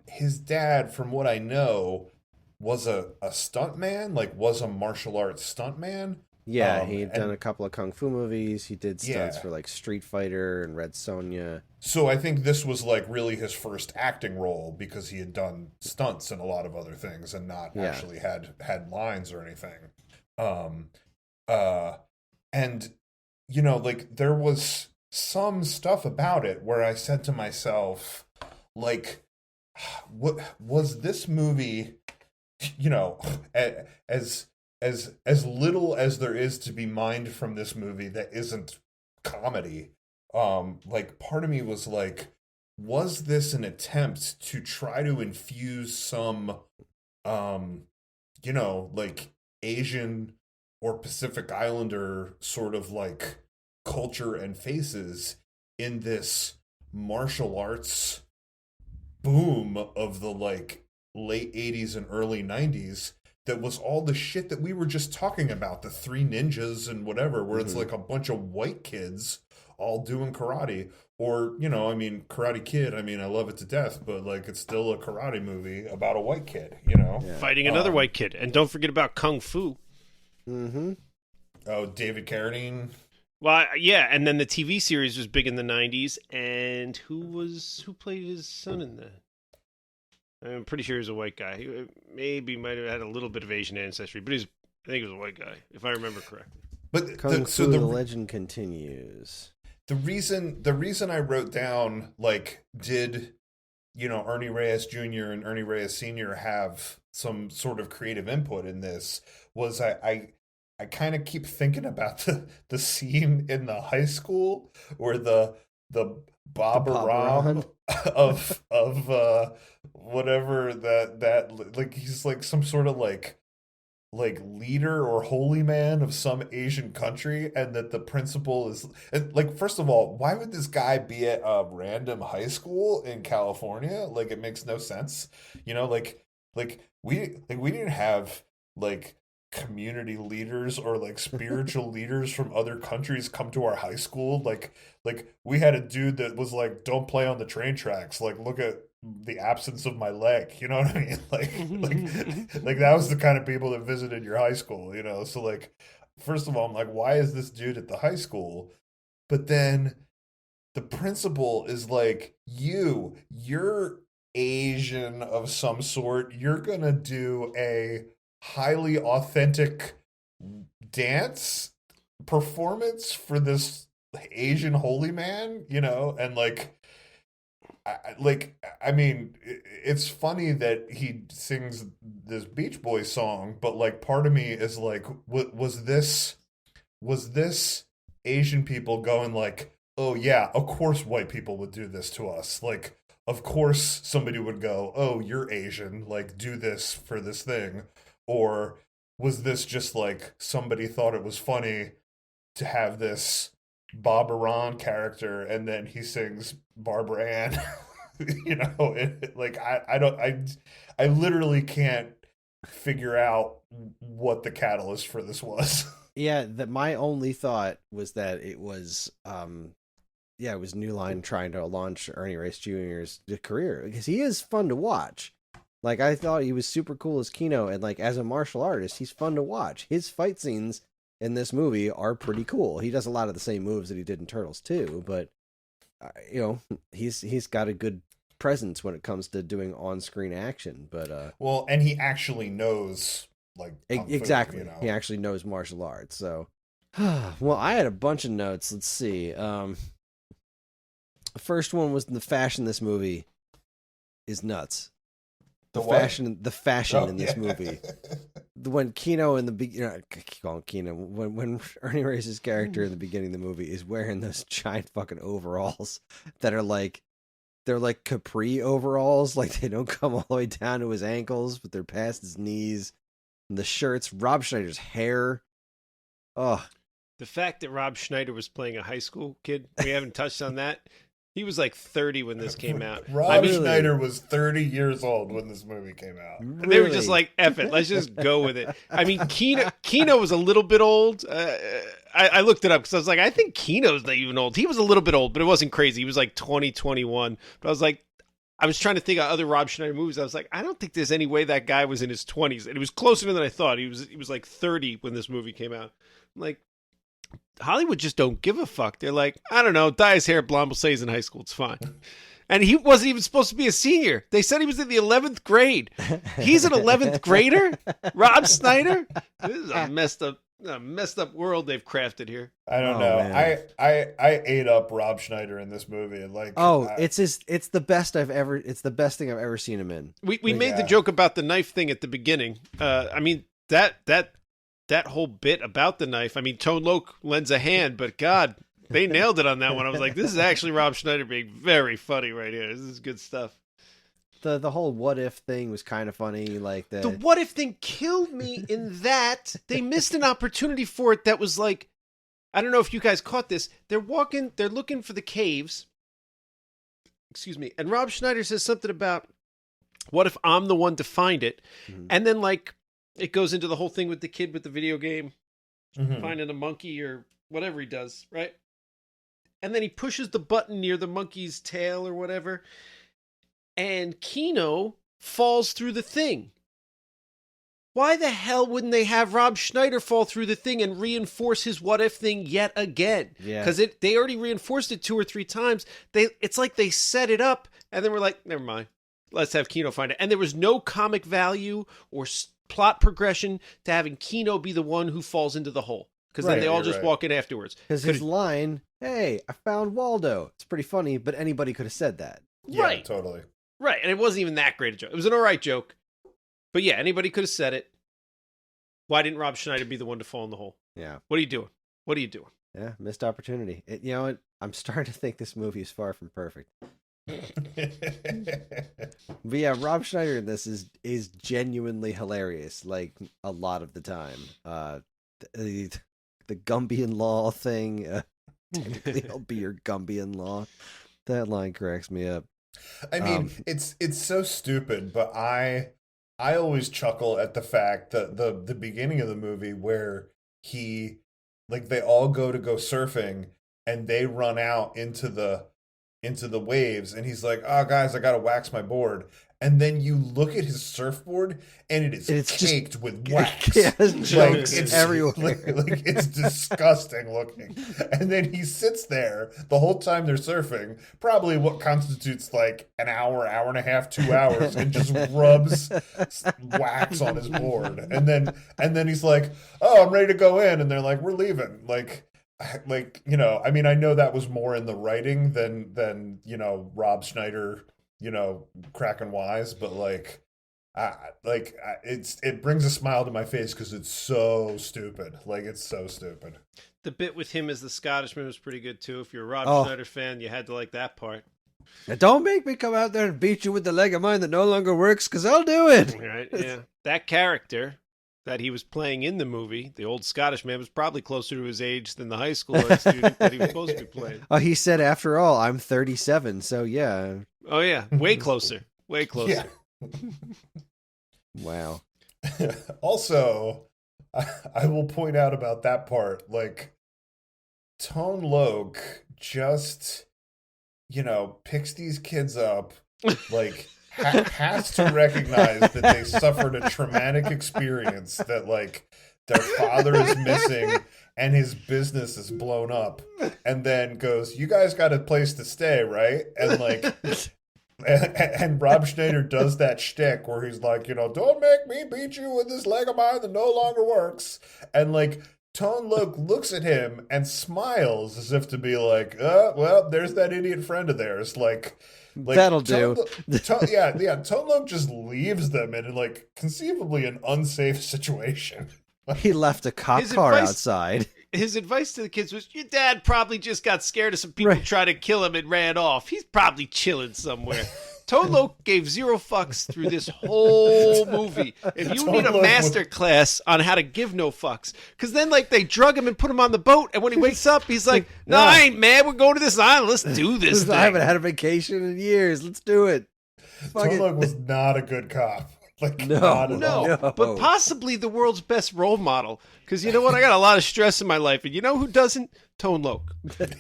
S3: His dad, from what I know, was a stuntman, like was a martial arts stuntman.
S2: Yeah, he'd done a couple of kung fu movies. He did stunts for like Street Fighter and Red Sonja.
S3: So I think this was like really his first acting role, because he had done stunts and a lot of other things and not actually had lines or anything. And you know, like there was some stuff about it where I said to myself, like, what was this movie, you know, as little as there is to be mined from this movie that isn't comedy. Like part of me was like, was this an attempt to try to infuse some you know, like Asian or Pacific Islander sort of like culture and faces in this martial arts boom of the like late 80s and early 90s that was all the shit that we were just talking about, the Three Ninjas and whatever, where it's like a bunch of white kids all doing karate. Or, you know, I mean, Karate Kid, I mean, I love it to death, but like it's still a karate movie about a white kid, you know?
S2: Yeah.
S4: Fighting another white kid. And don't forget about Kung Fu.
S2: Mm-hmm.
S3: Oh, David Carradine.
S4: Well, yeah, and then the TV series was big in the 90s, and who played his son in that? I'm pretty sure he was a white guy. He maybe might have had a little bit of Asian ancestry, but I think he was a white guy, if I remember correctly.
S3: But
S2: Kung Fu, the legend continues.
S3: The reason I wrote down, like, did, you know, Ernie Reyes Jr. and Ernie Reyes Sr. have some sort of creative input in this was I kind of keep thinking about the scene in the high school where the Bob Ram of whatever that like he's like some sort of like leader or holy man of some Asian country, and that the principal is like, first of all, why would this guy be at a random high school in California? Like, it makes no sense, you know, like we didn't have like community leaders or like spiritual leaders from other countries come to our high school. Like we had a dude that was like, don't play on the train tracks, like look at the absence of my leg, you know what I mean? Like that was the kind of people that visited your high school, you know? So like, first of all, I'm like, why is this dude at the high school? But then the principal is like, you're Asian of some sort, you're gonna do a highly authentic dance performance for this Asian holy man, you know? And I mean, it's funny that he sings this Beach Boys song, but like part of me is like, was this Asian people going like, oh yeah, of course white people would do this to us. Like, of course somebody would go, oh, you're Asian, like do this for this thing. Or was this just like somebody thought it was funny to have this Bob Aran character and then he sings Barbara Ann? You know, I literally can't figure out what the catalyst for this was.
S2: Yeah, my only thought was that it was it was New Line trying to launch Ernie Reyes Jr.'s career, because he is fun to watch. Like, I thought he was super cool as Kino, and like as a martial artist, he's fun to watch. His fight scenes in this movie are pretty cool. He does a lot of the same moves that he did in Turtles too, but you know, he's got a good presence when it comes to doing on-screen action. But
S3: well, and he actually knows like
S2: exactly,
S3: you know?
S2: He actually knows martial arts. So, well, I had a bunch of notes. Let's see. The first one was the fashion. This movie is nuts. The fashion in this movie. When Kino in the beginning, I keep calling Kino, when Ernie Reyes' character in the beginning of the movie is wearing those giant fucking overalls that are like, they're like capri overalls, like they don't come all the way down to his ankles, but they're past his knees. And the shirts, Rob Schneider's hair. Oh,
S4: the fact that Rob Schneider was playing a high school kid, we haven't touched on that. He was like 30 when this came out.
S3: Rob Schneider was 30 years old when this movie came out.
S4: And they were just like, F it, let's just go with it. I mean, Kino was a little bit old. I looked it up because I was like, I think Kino's not even old. He was a little bit old, but it wasn't crazy. He was like 20, 21. But I was like, I was trying to think of other Rob Schneider movies. I was like, I don't think there's any way that guy was in his 20s. And it was closer than I thought. He was like 30 when this movie came out. I'm like, Hollywood just don't give a fuck. They're like, I don't know, dye his hair blonde, we'll say he's in high school, it's fine. And he wasn't even supposed to be a senior. They said he was in the 11th grade. He's an 11th grader? Rob Schneider? This is a messed up A messed up world they've crafted here.
S3: I don't
S2: Oh,
S3: know.
S2: man.
S3: I ate up Rob Schneider in this movie. Like,
S2: It's the best it's the best thing I've ever seen him in.
S4: We made the joke about the knife thing at the beginning. I mean, that whole bit about the knife. I mean, Tone Loc lends a hand, but God, they nailed it on that one. I was like, this is actually Rob Schneider being very funny right here. This is good stuff.
S2: The whole what if thing was kind of funny. Like
S4: The what if thing killed me in that they missed an opportunity for it that was like, I don't know if you guys caught this. They're looking for the caves. Excuse me. And Rob Schneider says something about, what if I'm the one to find it?
S2: Mhm.
S4: And then like it goes into the whole thing with the kid with the video game,
S3: Mhm.
S4: finding a monkey or whatever he does, right? And then he pushes the button near the monkey's tail or whatever. And Kino falls through the thing. Why the hell wouldn't they have Rob Schneider fall through the thing and reinforce his what if thing yet again?
S2: Yeah.
S4: Because they already reinforced it 2 or 3 times. It's like they set it up and then we're like, never mind. Let's have Kino find it. And there was no comic value or plot progression to having Kino be the one who falls into the hole. Because then
S2: Right,
S4: they all
S3: you're
S4: just
S3: right.
S4: walk in afterwards.
S2: Because his line, "Hey, I found Waldo." It's pretty funny, but anybody could have said that.
S3: Yeah,
S4: Right.
S3: totally.
S4: Right, and it wasn't even that great a joke. It was an all right joke. But yeah, anybody could have said it. Why didn't Rob Schneider be the one to fall in the hole?
S2: Yeah.
S4: What are you doing? What are you doing?
S2: Yeah, missed opportunity. You know what? I'm starting to think this movie is far from perfect. But yeah, Rob Schneider in this is genuinely hilarious, like a lot of the time. The Gumbian law thing. Technically, I'll be your Gumbian law. That line cracks me up.
S3: I mean, it's so stupid, but I always chuckle at the fact that the beginning of the movie where they all go surfing and they run out into the waves and he's like, "Oh guys, I gotta wax my board." And then you look at his surfboard and it's caked
S2: just,
S3: with wax.
S2: Yeah, it's everywhere.
S3: Like it's disgusting looking. And then he sits there the whole time they're surfing, probably what constitutes like an hour, hour and a half, 2 hours, and just rubs wax on his board. And then he's like, "Oh, I'm ready to go in." And they're like, "We're leaving." Like, you know, I mean, I know that was more in the writing than you know, Rob Schneider, you know, cracking wise, but it brings a smile to my face because it's so stupid. Like, it's so stupid.
S4: The bit with him as the Scottishman was pretty good too. If you're a Rob Schneider fan, you had to like that part.
S2: Now, don't make me come out there and beat you with the leg of mine that no longer works, because I'll do it.
S4: Right? Yeah. That character that he was playing in the movie, the old Scottish man, was probably closer to his age than the high school student that he was supposed to be playing.
S2: Oh, he said, "After all, I'm 37, so yeah."
S4: Oh yeah, way closer. Way closer.
S3: Yeah.
S2: Wow.
S3: Also, I will point out about that part, like, Tone Loc just, you know, picks these kids up, like, has to recognize that they suffered a traumatic experience, that, like, their father is missing and his business is blown up, and then goes, "You guys got a place to stay, right?" And, like... And Rob Schneider does that shtick where he's like, you know, "Don't make me beat you with this leg of mine that no longer works." And like Tone Loc looks at him and smiles as if to be like, well, there's that idiot friend of theirs. Like
S2: That'll do.
S3: Tone Loc just leaves them in like conceivably an unsafe situation.
S2: He left a cop
S4: His
S2: car
S4: advice-
S2: outside.
S4: His advice to the kids was, your dad probably just got scared of some people trying to kill him and ran off. He's probably chilling somewhere. Tone Loc gave 0 fucks through this whole movie. If you need a master class on how to give no fucks, because then like they drug him and put him on the boat, and when he wakes up, he's like, "No, I ain't mad. We're going to this island. Let's do this thing."
S2: I haven't had a vacation in years. Let's do it.
S3: Tone Loc was not a good cop. Like,
S2: No,
S3: not at all.
S4: No, but possibly the world's best role model. Because you know what? I got a lot of stress in my life. And you know who doesn't? Tone Loc.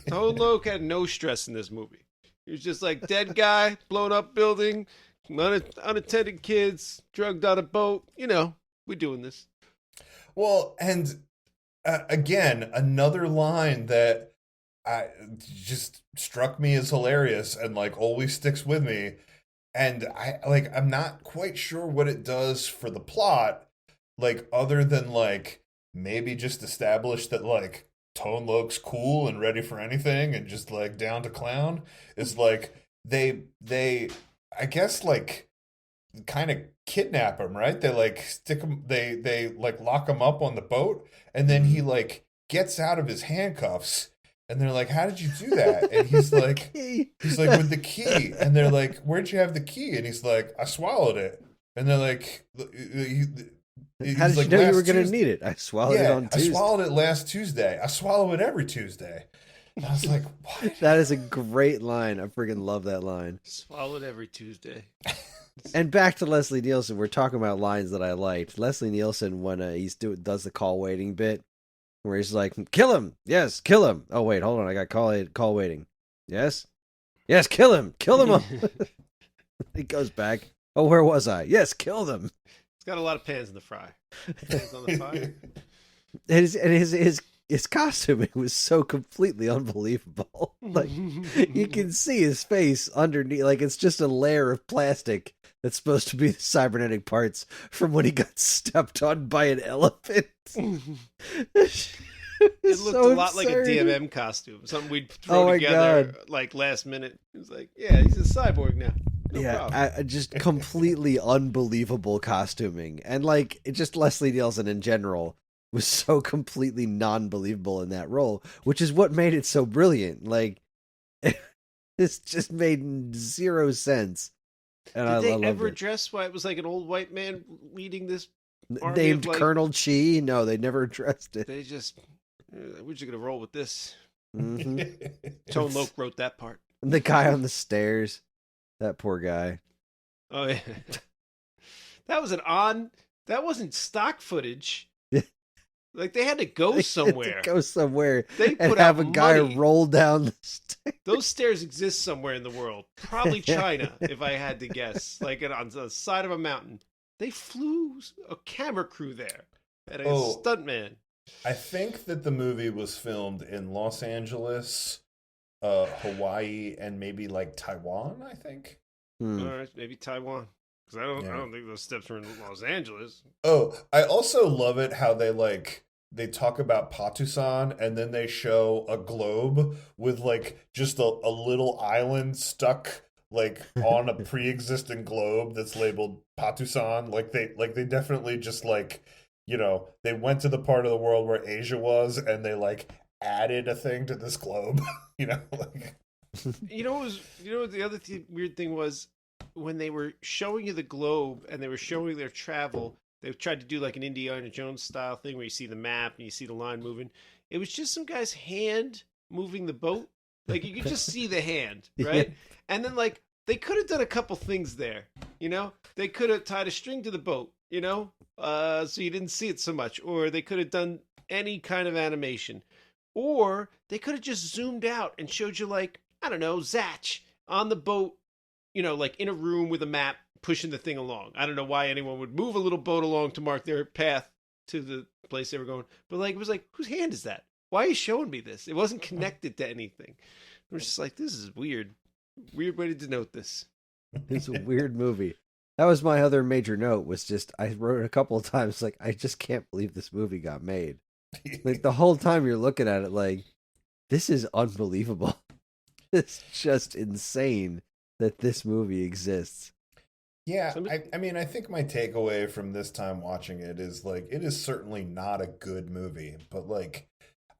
S4: Tone Loc had no stress in this movie. He was just like, dead guy, blown up building, unattended kids, drugged on a boat. You know, we're doing this.
S3: Well, and again, another line that just struck me as hilarious and like always sticks with me. And I'm not quite sure what it does for the plot, like other than like maybe just establish that like Tone Loc's cool and ready for anything and just like down to clown, is like they I guess like kind of kidnap him, right? They like stick him, they like lock him up on the boat, and then he like gets out of his handcuffs, and they're like, "How did you do that?" And he's like, "With the key." And they're like, "Where'd you have the key?" And he's like, "I swallowed it." And they're like,
S2: "How did you know you were going to need it?" "I swallowed it on Tuesday."
S3: "I swallowed it last Tuesday. I swallow it every Tuesday." And I was like, "What?"
S2: That is a great line. I freaking love that line.
S4: Swallowed every Tuesday.
S2: And back to Leslie Nielsen, we're talking about lines that I liked. Leslie Nielsen, when does the call waiting bit, where he's like, "Kill him, yes, kill him." "Oh wait, hold on, I got call waiting. Yes, yes, kill him all." He goes back. "Oh, where was I? Yes, kill them."
S4: It's got a lot of pans in the fry. Pans on the fire.
S2: His costuming was so completely unbelievable. Like, you can see his face underneath, like it's just a layer of plastic that's supposed to be the cybernetic parts from when he got stepped on by an elephant.
S4: It looked
S2: so
S4: a lot like a
S2: absurd.
S4: DMM costume, something we'd throw
S2: my
S4: together
S2: God.
S4: like last minute. It was like, yeah, he's a cyborg now. No problem.
S2: Just completely unbelievable costuming, and like it just Leslie Nielsen in general was so completely non-believable in that role, which is what made it so brilliant. Like, this just made zero sense. And
S4: Did
S2: I
S4: they
S2: loved
S4: ever
S2: it.
S4: address why it was like an old white man leading this army
S2: Named
S4: of, like,
S2: Colonel Chi? No, they never addressed it.
S4: They just, we're just gonna roll with this.
S2: hmm
S4: Tone Loc wrote that part.
S2: The guy on the stairs, that poor guy.
S4: Oh yeah, that wasn't stock footage. Like they had to go somewhere.
S2: Go somewhere.
S4: They
S2: and
S4: put
S2: have
S4: out
S2: a guy
S4: money.
S2: roll down the stairs.
S4: Those stairs exist somewhere in the world. Probably China, if I had to guess. Like on the side of a mountain. They flew a camera crew there and a stuntman.
S3: I think that the movie was filmed in Los Angeles, Hawaii, and maybe like Taiwan, I think.
S4: All right, maybe Taiwan. Because I don't think those steps were in Los Angeles.
S3: Oh, I also love it how they talk about Patusan, and then they show a globe with like just a little island stuck like on a pre-existing globe that's labeled Patusan. Like they definitely just like, you know, they went to the part of the world where Asia was, and they like added a thing to this globe. You know, like
S4: You know what the other weird thing was, when they were showing you the globe and they were showing their travel, they tried to do like an Indiana Jones style thing where you see the map and you see the line moving. It was just some guy's hand moving the boat. Like you could just see the hand, right?
S2: Yeah.
S4: And then like they could have done a couple things there, you know? They could have tied a string to the boat, you know? So you didn't see it so much. Or they could have done any kind of animation. Or they could have just zoomed out and showed you like, I don't know, Zatch on the boat, you know, like in a room with a map pushing the thing along. I don't know why anyone would move a little boat along to mark their path to the place they were going. But like, it was like, whose hand is that? Why are you showing me this? It wasn't connected to anything. It was just like, this is weird. Weird way to denote this.
S2: It's a weird movie. That was my other major note, was just, I wrote it a couple of times, like, I just can't believe this movie got made. Like, the whole time you're looking at it, like, this is unbelievable. It's just insane that this movie exists.
S3: Yeah, I mean, I think my takeaway from this time watching it is like, it is certainly not a good movie, but like,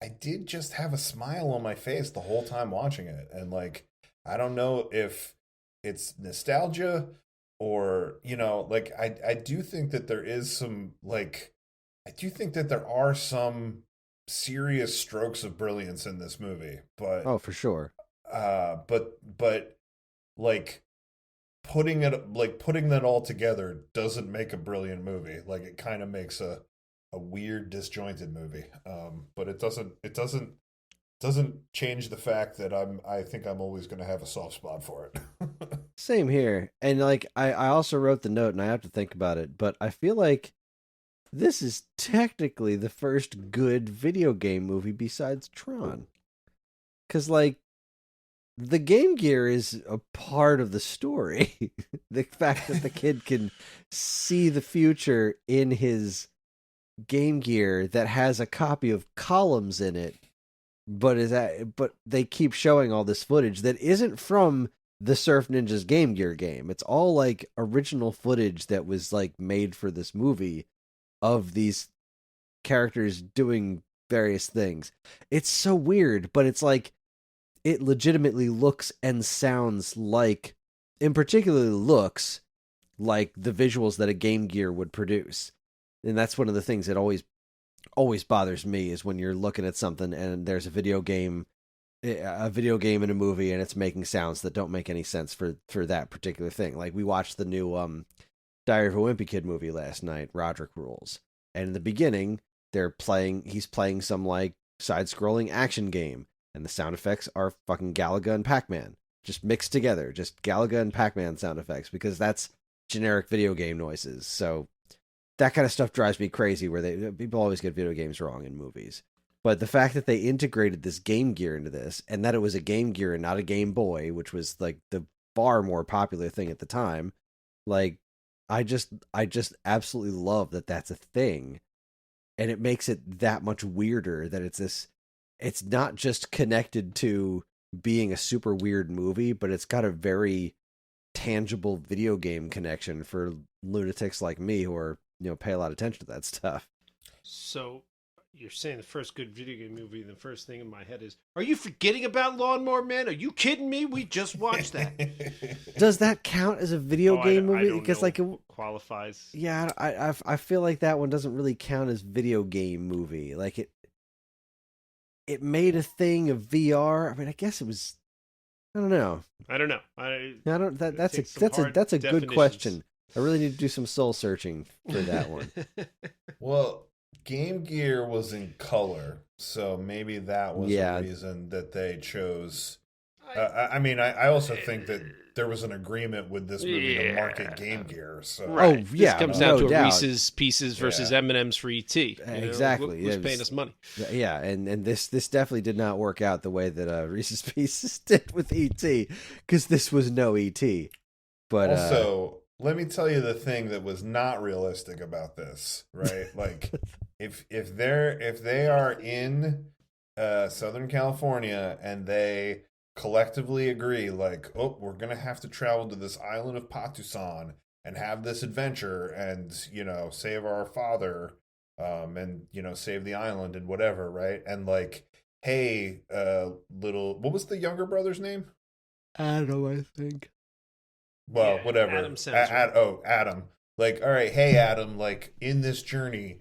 S3: I did just have a smile on my face the whole time watching it. And like, I don't know if it's nostalgia or, you know, like, I do think that there is some, like, I do think that there are some serious strokes of brilliance in this movie, but
S2: Oh, for sure.
S3: but like putting that all together doesn't make a brilliant movie. Like it kind of makes a weird, disjointed movie. But it doesn't change the fact that I think I'm always going to have a soft spot for it.
S2: Same here. And like, I also wrote the note, and I have to think about it, but I feel like this is technically the first good video game movie besides Tron. Because, like, the Game Gear is a part of the story. The fact that the kid can see the future in his Game Gear that has a copy of Columns in it, but they keep showing all this footage that isn't from the Surf Ninjas Game Gear game. It's all like original footage that was like made for this movie of these characters doing various things. It's so weird, but it's like it legitimately looks and sounds like, in particular looks like the visuals that a Game Gear would produce. And that's one of the things that always bothers me is when you're looking at something and there's a video game in a movie and it's making sounds that don't make any sense for that particular thing. Like we watched the new Diary of a Wimpy Kid movie last night, Roderick Rules. And in the beginning, he's playing some like side-scrolling action game, and the sound effects are fucking Galaga and Pac-Man. Just mixed together, just Galaga and Pac-Man sound effects, because that's generic video game noises. So that kind of stuff drives me crazy, where people always get video games wrong in movies. But the fact that they integrated this Game Gear into this, and that it was a Game Gear and not a Game Boy, which was like the far more popular thing at the time, like I just absolutely love that that's a thing. And it makes it that much weirder that it's not just connected to being a super weird movie, but it's got a very tangible video game connection for lunatics like me who are, pay a lot of attention to that stuff.
S4: So you're saying the first good video game movie, and the first thing in my head is, are you forgetting about Lawnmower Man? Are you kidding me? We just watched that.
S2: Does that count as a video game movie? Because like it
S4: qualifies.
S2: Yeah, I feel like that one doesn't really count as video game movie. Like it made a thing of VR. I mean, I guess it was. I don't know. That's a good question. I really need to do some soul searching for that one.
S3: Well, Game Gear was in color, so maybe that was the reason that they chose. I also think that there was an agreement with this movie to market Game Gear. So.
S4: Right.
S2: Oh, yeah.
S4: This comes down to a Reese's Pieces versus M&M's for ET.
S2: Exactly.
S4: Who's paying us money?
S2: Yeah, and this definitely did not work out the way that Reese's Pieces did with ET, because this was no ET. But
S3: also, let me tell you the thing that was not realistic about this, right? Like, if they are in Southern California and they collectively agree, like, oh, we're gonna have to travel to this island of Patusan and have this adventure and save our father and save the island and whatever, right? And like, hey, what was the younger brother's name?
S2: Adam, I think.
S3: Well, whatever.
S4: Adam sounds right.
S3: Adam. Like, all right, hey Adam, like in this journey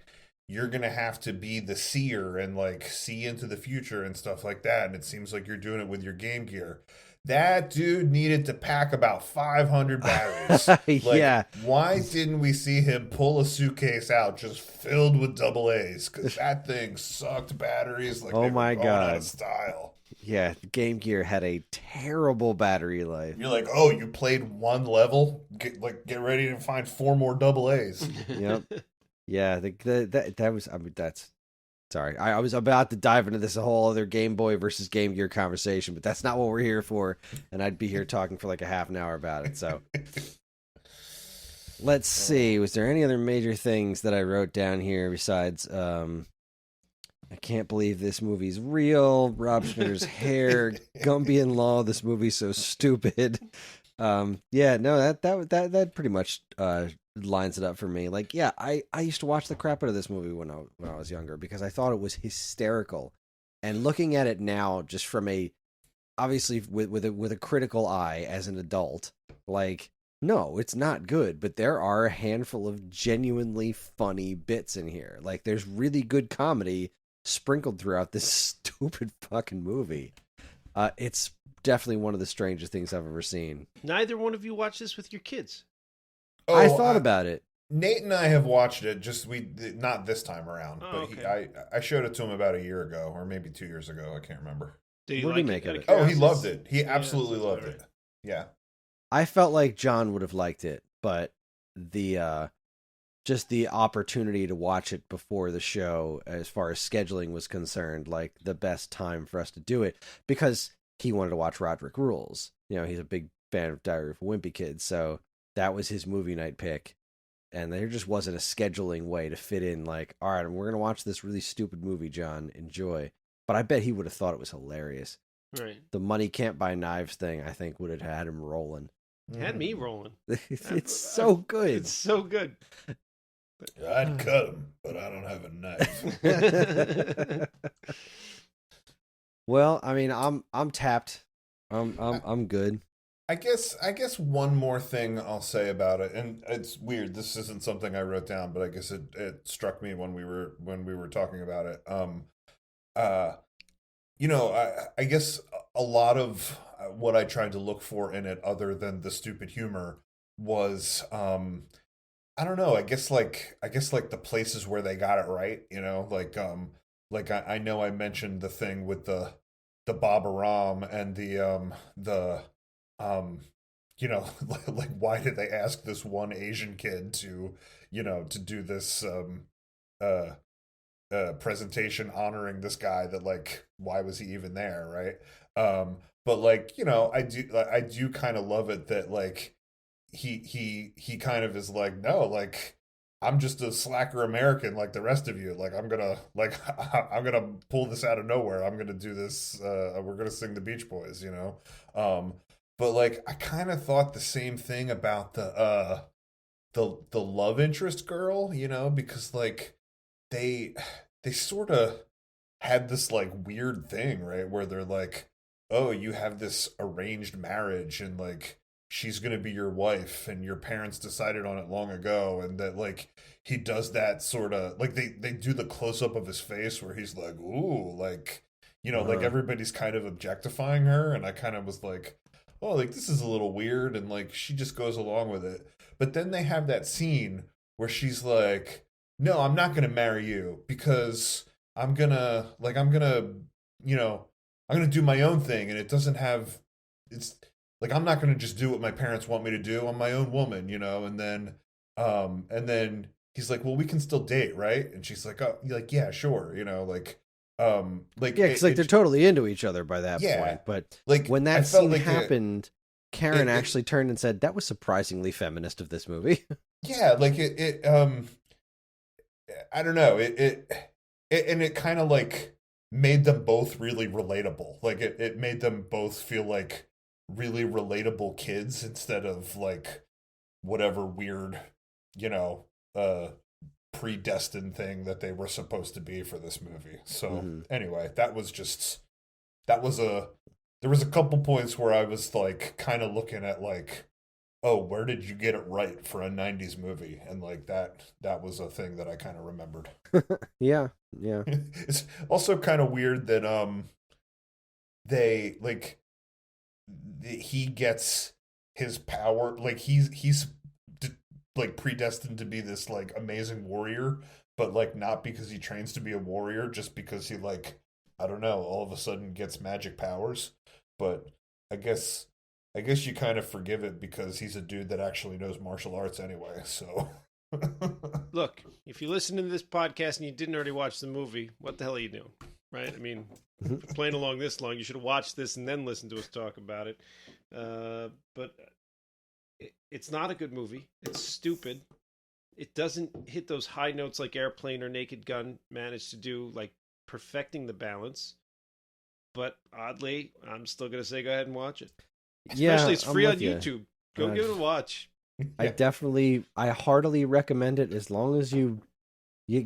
S3: you're gonna have to be the seer and like see into the future and stuff like that, and it seems like you're doing it with your Game Gear. That dude needed to pack about 500 batteries.
S2: Yeah.
S3: Why didn't we see him pull a suitcase out just filled with AA's? Because that thing sucked batteries like
S2: oh
S3: they
S2: my
S3: were going
S2: God.
S3: out of style.
S2: Yeah, Game Gear had a terrible battery life.
S3: You're like, oh, you played one level? Get ready to find 4 more AA's.
S2: Yep. Yeah, that was. I mean, that's. Sorry, I was about to dive into this whole other Game Boy versus Game Gear conversation, but that's not what we're here for, and I'd be here talking for like a half an hour about it. So, let's see. Was there any other major things that I wrote down here besides? I can't believe this movie's real. Rob Schneider's hair, Gumby in Law. This movie's so stupid. Yeah, no, that pretty much lines it up for me. Like, yeah, I used to watch the crap out of this movie when I was younger because I thought it was hysterical. And looking at it now, just from obviously with a critical eye as an adult, like, no, it's not good, but there are a handful of genuinely funny bits in here. Like, there's really good comedy sprinkled throughout this stupid fucking movie. It's definitely one of the strangest things I've ever seen.
S4: Neither one of you watched this with your kids.
S3: Oh,
S2: I thought about it.
S3: Nate and I have watched it. Just not this time around, but
S4: okay.
S3: I showed it to him about a year ago or maybe 2 years ago. I can't remember.
S4: Did he
S2: What did
S4: like
S2: he make of it?
S3: Oh, he loved it. He absolutely loved
S4: right.
S3: it. Yeah.
S2: I felt like John would have liked it, but just the opportunity to watch it before the show, as far as scheduling was concerned, like the best time for us to do it, because he wanted to watch Roderick Rules. He's a big fan of Diary of a Wimpy Kid, so that was his movie night pick. and there just wasn't a scheduling way to fit in. Like, all right, we're gonna watch this really stupid movie, John. Enjoy. But I bet he would have thought it was hilarious.
S4: Right.
S2: The money can't buy knives thing, I think, would have had him rolling.
S4: Had me rolling.
S2: It's so good.
S4: It's so good.
S3: I'd cut him, but I don't have a knife.
S2: Well, I mean, I'm tapped. I'm good.
S3: I guess one more thing I'll say about it, and it's weird. This isn't something I wrote down, but I guess it struck me when we were talking about it. I guess a lot of what I tried to look for in it, other than the stupid humor, was I don't know. I guess like the places where they got it right. I know I mentioned the thing with the Baba Ram and the like why did they ask this one Asian kid to do this presentation honoring this guy that, like, why was he even there, right? But like, I do kind of love it that, like, he kind of is like, no, like, I'm just a slacker American like the rest of you. Like, I'm gonna pull this out of nowhere. I'm gonna do this. We're gonna sing the Beach Boys, But like, I kind of thought the same thing about the love interest girl, because like they sort of had this like weird thing, right, where they're like, oh, you have this arranged marriage and like she's gonna be your wife and your parents decided on it long ago, and that like he does that sort of like they do the close up of his face where he's like, ooh, like, like everybody's kind of objectifying her, and I kind of was like, oh, like this is a little weird, and like she just goes along with it. But then they have that scene where she's like, no, I'm not gonna marry you because I'm gonna do my own thing, and it's like, I'm not gonna just do what my parents want me to do. I'm my own woman, and then he's like, well, we can still date, right? And she's like, oh, like, yeah, sure, yeah,
S2: because they're totally into each other by that point. But like, when that scene happened, Karen actually turned and said, that was surprisingly feminist of this movie.
S3: Yeah, like I don't know, it kind of like made them both really relatable. Like it made them both feel like really relatable kids instead of like whatever weird, predestined thing that they were supposed to be for this movie. So anyway, there was a couple points where I was like kind of looking at like, oh, where did you get it right for a 90s movie? And like that was a thing that I kind of remembered.
S2: Yeah.
S3: It's also kind of weird that they like he gets his power, like he's like predestined to be this like amazing warrior, but like not because he trains to be a warrior, just because he, like, I don't know, all of a sudden gets magic powers. But I guess you kind of forgive it because he's a dude that actually knows martial arts anyway. So
S4: look, if you listen to this podcast and you didn't already watch the movie, what the hell are you doing? Right? I mean, playing along this long, you should have watched this and then listened to us talk about it. But it's not a good movie. It's stupid. It doesn't hit those high notes like Airplane or Naked Gun managed to do, like perfecting the balance. But oddly, I'm still going to say go ahead and watch it. Especially it's free on YouTube. Go give it a watch.
S2: I heartily recommend it, as long as you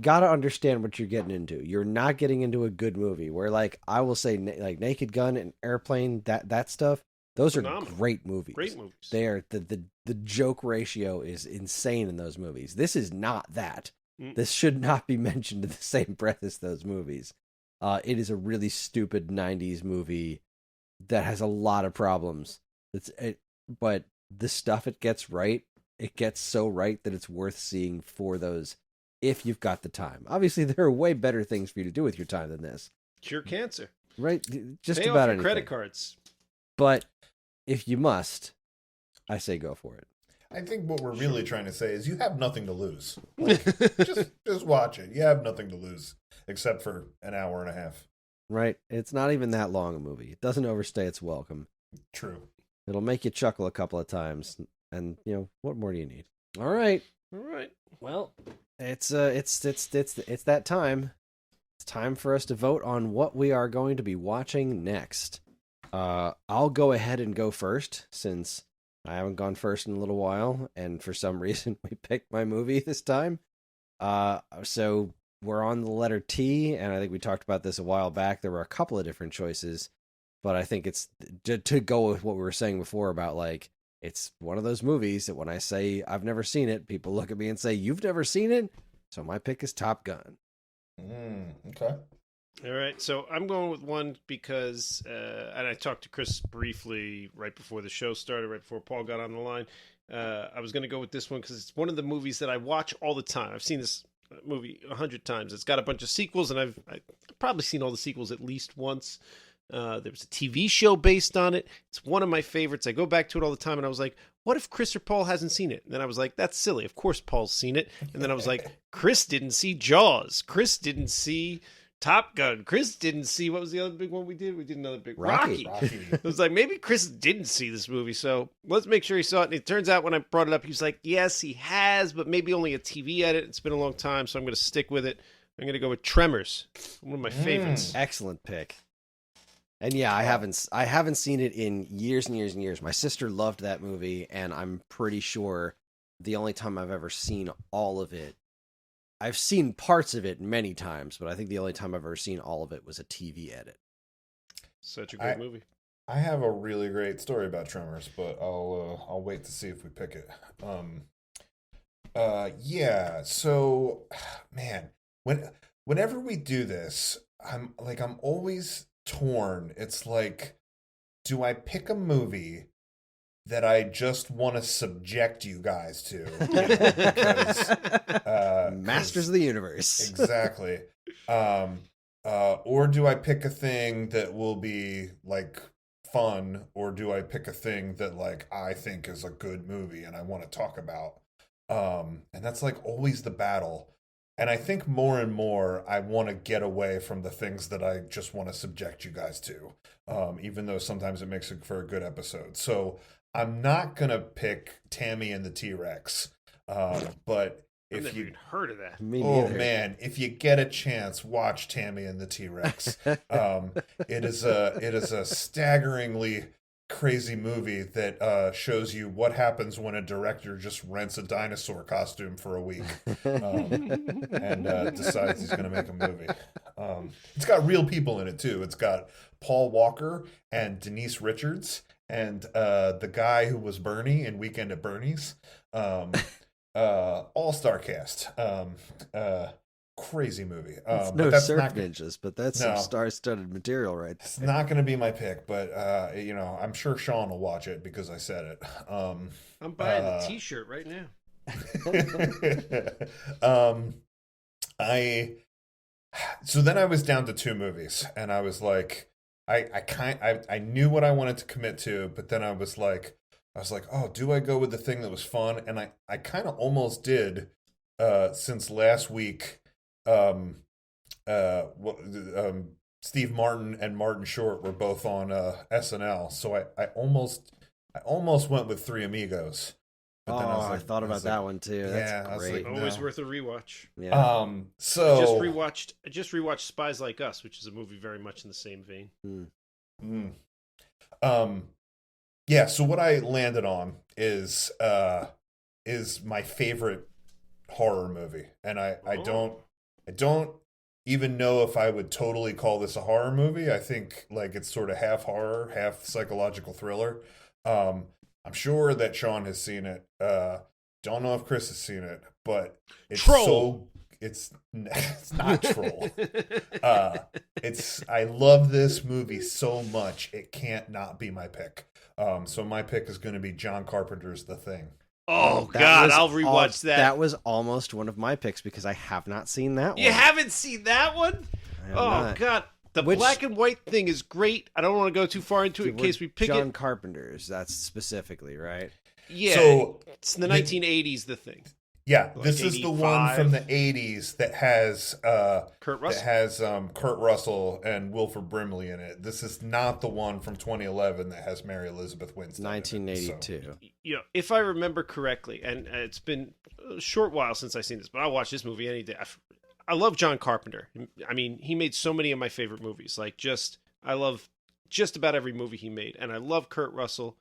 S2: got to understand what you're getting into. You're not getting into a good movie where, like, I will say, like Naked Gun and Airplane, that stuff, those
S4: Phenomenal.
S2: Are great movies.
S4: Great movies.
S2: They are the joke ratio is insane in those movies. This is not that. This should not be mentioned in the same breath as those movies. It is a really stupid 90s movie that has a lot of problems. But the stuff it gets right, it gets so right that it's worth seeing for those if you've got the time. Obviously, there are way better things for you to do with your time than this.
S4: Cure cancer.
S2: Right? Just
S4: Pay
S2: about
S4: off your
S2: anything.
S4: credit cards.
S2: But if you must, I say go for it.
S3: I think what we're really trying to say is you have nothing to lose. Like, just watch it. You have nothing to lose except for an hour and a half.
S2: Right? It's not even that long a movie. It doesn't overstay its welcome.
S3: True.
S2: It'll make you chuckle a couple of times. And, what more do you need? All right.
S4: All right.
S2: Well, it's that time. It's time for us to vote on what we are going to be watching next. I'll go ahead and go first since I haven't gone first in a little while, and for some reason we picked my movie this time. So we're on the letter T, and I think we talked about this a while back. There were a couple of different choices, but I think it's to go with what we were saying before about like it's one of those movies that when I say I've never seen it, people look at me and say, "You've never seen it?" So my pick is Top Gun.
S3: Okay.
S4: All right, so I'm going with one because, and I talked to Kris briefly right before the show started, right before Paul got on the line. I was going to go with this one because it's one of the movies that I watch all the time. I've seen this movie 100 times. It's got a bunch of sequels, and I've probably seen all the sequels at least once. There was a TV show based on it. It's one of my favorites. I go back to it all the time, and I was like, what if Kris or Paul hasn't seen it? And then I was like, that's silly. Of course Paul's seen it. And then I was like, Kris didn't see Jaws. Kris didn't see Top Gun. Kris didn't see, what was the other big one we did? We did another big Rocky. It was like, maybe Kris didn't see this movie, so let's make sure he saw it. And it turns out when I brought it up, he was like, yes, he has, but maybe only a TV edit. It's been a long time, so I'm going to stick with it. I'm going to go with Tremors, one of my favorites.
S2: Excellent pick. And yeah, I haven't seen it in years and years and years. My sister loved that movie, and I'm pretty sure the only time I've ever seen all of it, I've seen parts of it many times, but I think the only time I've ever seen all of it was a TV edit.
S4: Such a great movie.
S3: I have a really great story about Tremors, but I'll wait to see if we pick it. Yeah. So, man, whenever we do this, I'm always torn. It's like, do I pick a movie that I just want to subject you guys to? Because,
S2: Masters of the Universe.
S3: Exactly. Or do I pick a thing that will be like fun, or do I pick a thing that like I think is a good movie and I want to talk about? And that's like always the battle. And I think more and more I want to get away from the things that I just want to subject you guys to, even though sometimes it makes it for a good episode. So I'm not going to pick Tammy and the T-Rex, but
S4: I've
S3: if
S4: never
S3: you
S4: even heard of that.
S3: Oh man, if you get a chance, watch Tammy and the T-Rex. It is a staggeringly crazy movie that shows you what happens when a director just rents a dinosaur costume for a week and decides he's going to make a movie. It's got real people in it too. It's got Paul Walker and Denise Richards and the guy who was Bernie in Weekend at Bernie's. All-star cast. Crazy movie.
S2: It's no surf ninjas, but that's some star-studded material, right?
S3: It's not going to be my pick, but I'm sure Sean will watch it because I said it.
S4: I'm buying the T-shirt right now.
S3: So then I was down to two movies, and I was like, I knew what I wanted to commit to, but then I was like, oh, do I go with the thing that was fun? And I kind of almost did, since last week. Steve Martin and Martin Short were both on SNL, so I almost went with Three Amigos. But then
S2: I thought about that one too. That's great.
S4: Always worth a rewatch.
S2: Yeah.
S3: So
S4: I just rewatched Spies Like Us, which is a movie very much in the same vein.
S3: Yeah. So what I landed on is my favorite horror movie, and I don't even know if I would totally call this a horror movie. I think like it's sort of half horror, half psychological thriller. I'm sure that Sean has seen it. Don't know if Kris has seen it, but it's
S4: Troll.
S3: It's not Troll. I love this movie so much it can't not be my pick. So my pick is going to be John Carpenter's The Thing.
S4: Oh God, I'll rewatch that.
S2: That was almost one of my picks because I have not seen that one.
S4: You haven't seen that one? God. The black and white thing is great. I don't want to go too far into it in case we pick
S2: John
S4: it.
S2: Carpenter's, that's specifically, right?
S4: Yeah.
S3: So
S4: it's in the 1980s, The Thing.
S3: Yeah,
S4: Like
S3: this is the one from
S4: 85.
S3: the '80s that has
S4: Kurt Russell.
S3: Kurt Russell and Wilford Brimley in it. This is not the one from 2011 that has Mary Elizabeth Winstead. in it, so-
S2: 1982.
S4: You know, if I remember correctly, and it's been a short while since I've seen this, but I'll watch this movie any day. I love John Carpenter. I mean, he made so many of my favorite movies. I love just about every movie he made, and I love Kurt Russell.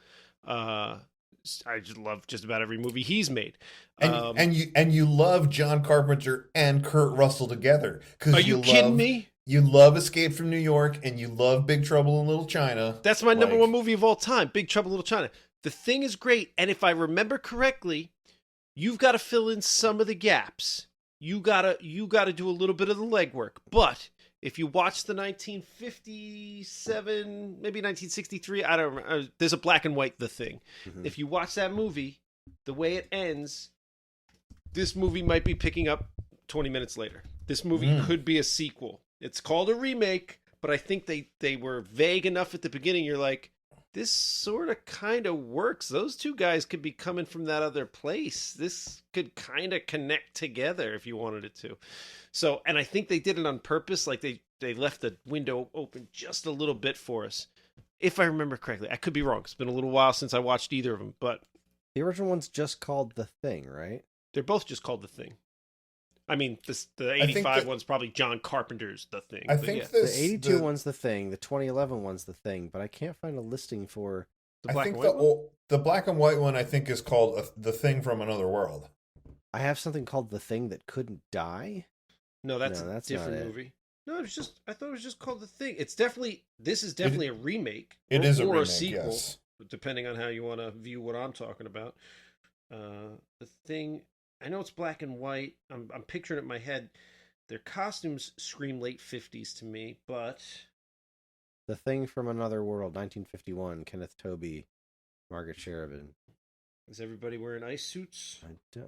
S4: I just love just about every movie he's made.
S3: And you love John Carpenter and Kurt Russell together because
S4: Are you kidding me?
S3: You love Escape from New York and you love Big Trouble in Little China.
S4: That's my number one movie of all time, Big Trouble in Little China. The Thing is great, and if I remember correctly, you've got to fill in some of the gaps. You gotta do a little bit of the legwork. But if you watch the 1957, maybe 1963, I don't remember. There's a black and white The Thing.
S2: Mhm.
S4: If you watch that movie, the way it ends, this movie might be picking up 20 minutes later. This movie could be a sequel. It's called a remake, but I think they were vague enough at the beginning. You're like, this sort of kind of works. Those two guys could be coming from that other place. This could kind of connect together if you wanted it to. So, and I think they did it on purpose. Like they left the window open just a little bit for us. If I remember correctly. I could be wrong. It's been a little while since I watched either of them, but
S2: The original one's just called The Thing, right?
S4: they're both just called The Thing. I mean, the
S3: I think
S4: 85
S3: that-
S4: one's probably John Carpenter's The Thing.
S3: I
S4: but
S3: think
S4: yeah.
S2: The 82 one's The Thing, the 2011 one's The Thing, but I can't find a listing for...
S4: The
S3: I
S4: black
S3: think
S4: and white one?
S3: the black and white one I think is called The Thing from Another World.
S2: I have something called The Thing That Couldn't Die.
S4: No, that's
S2: No,
S4: a
S2: that's not
S4: different
S2: it.
S4: movie. No, I thought it was just called The Thing. This is definitely a remake.
S3: It
S4: or,
S3: is a
S4: or
S3: remake,
S4: sequel,
S3: yes.
S4: depending on how you want to view what I'm talking about. The Thing, I know it's black and white. I'm picturing it in my head. Their costumes scream late 50s to me, but
S2: The Thing from Another World, 1951, Kenneth Tobey, Margaret Sheridan.
S4: is everybody wearing ice suits?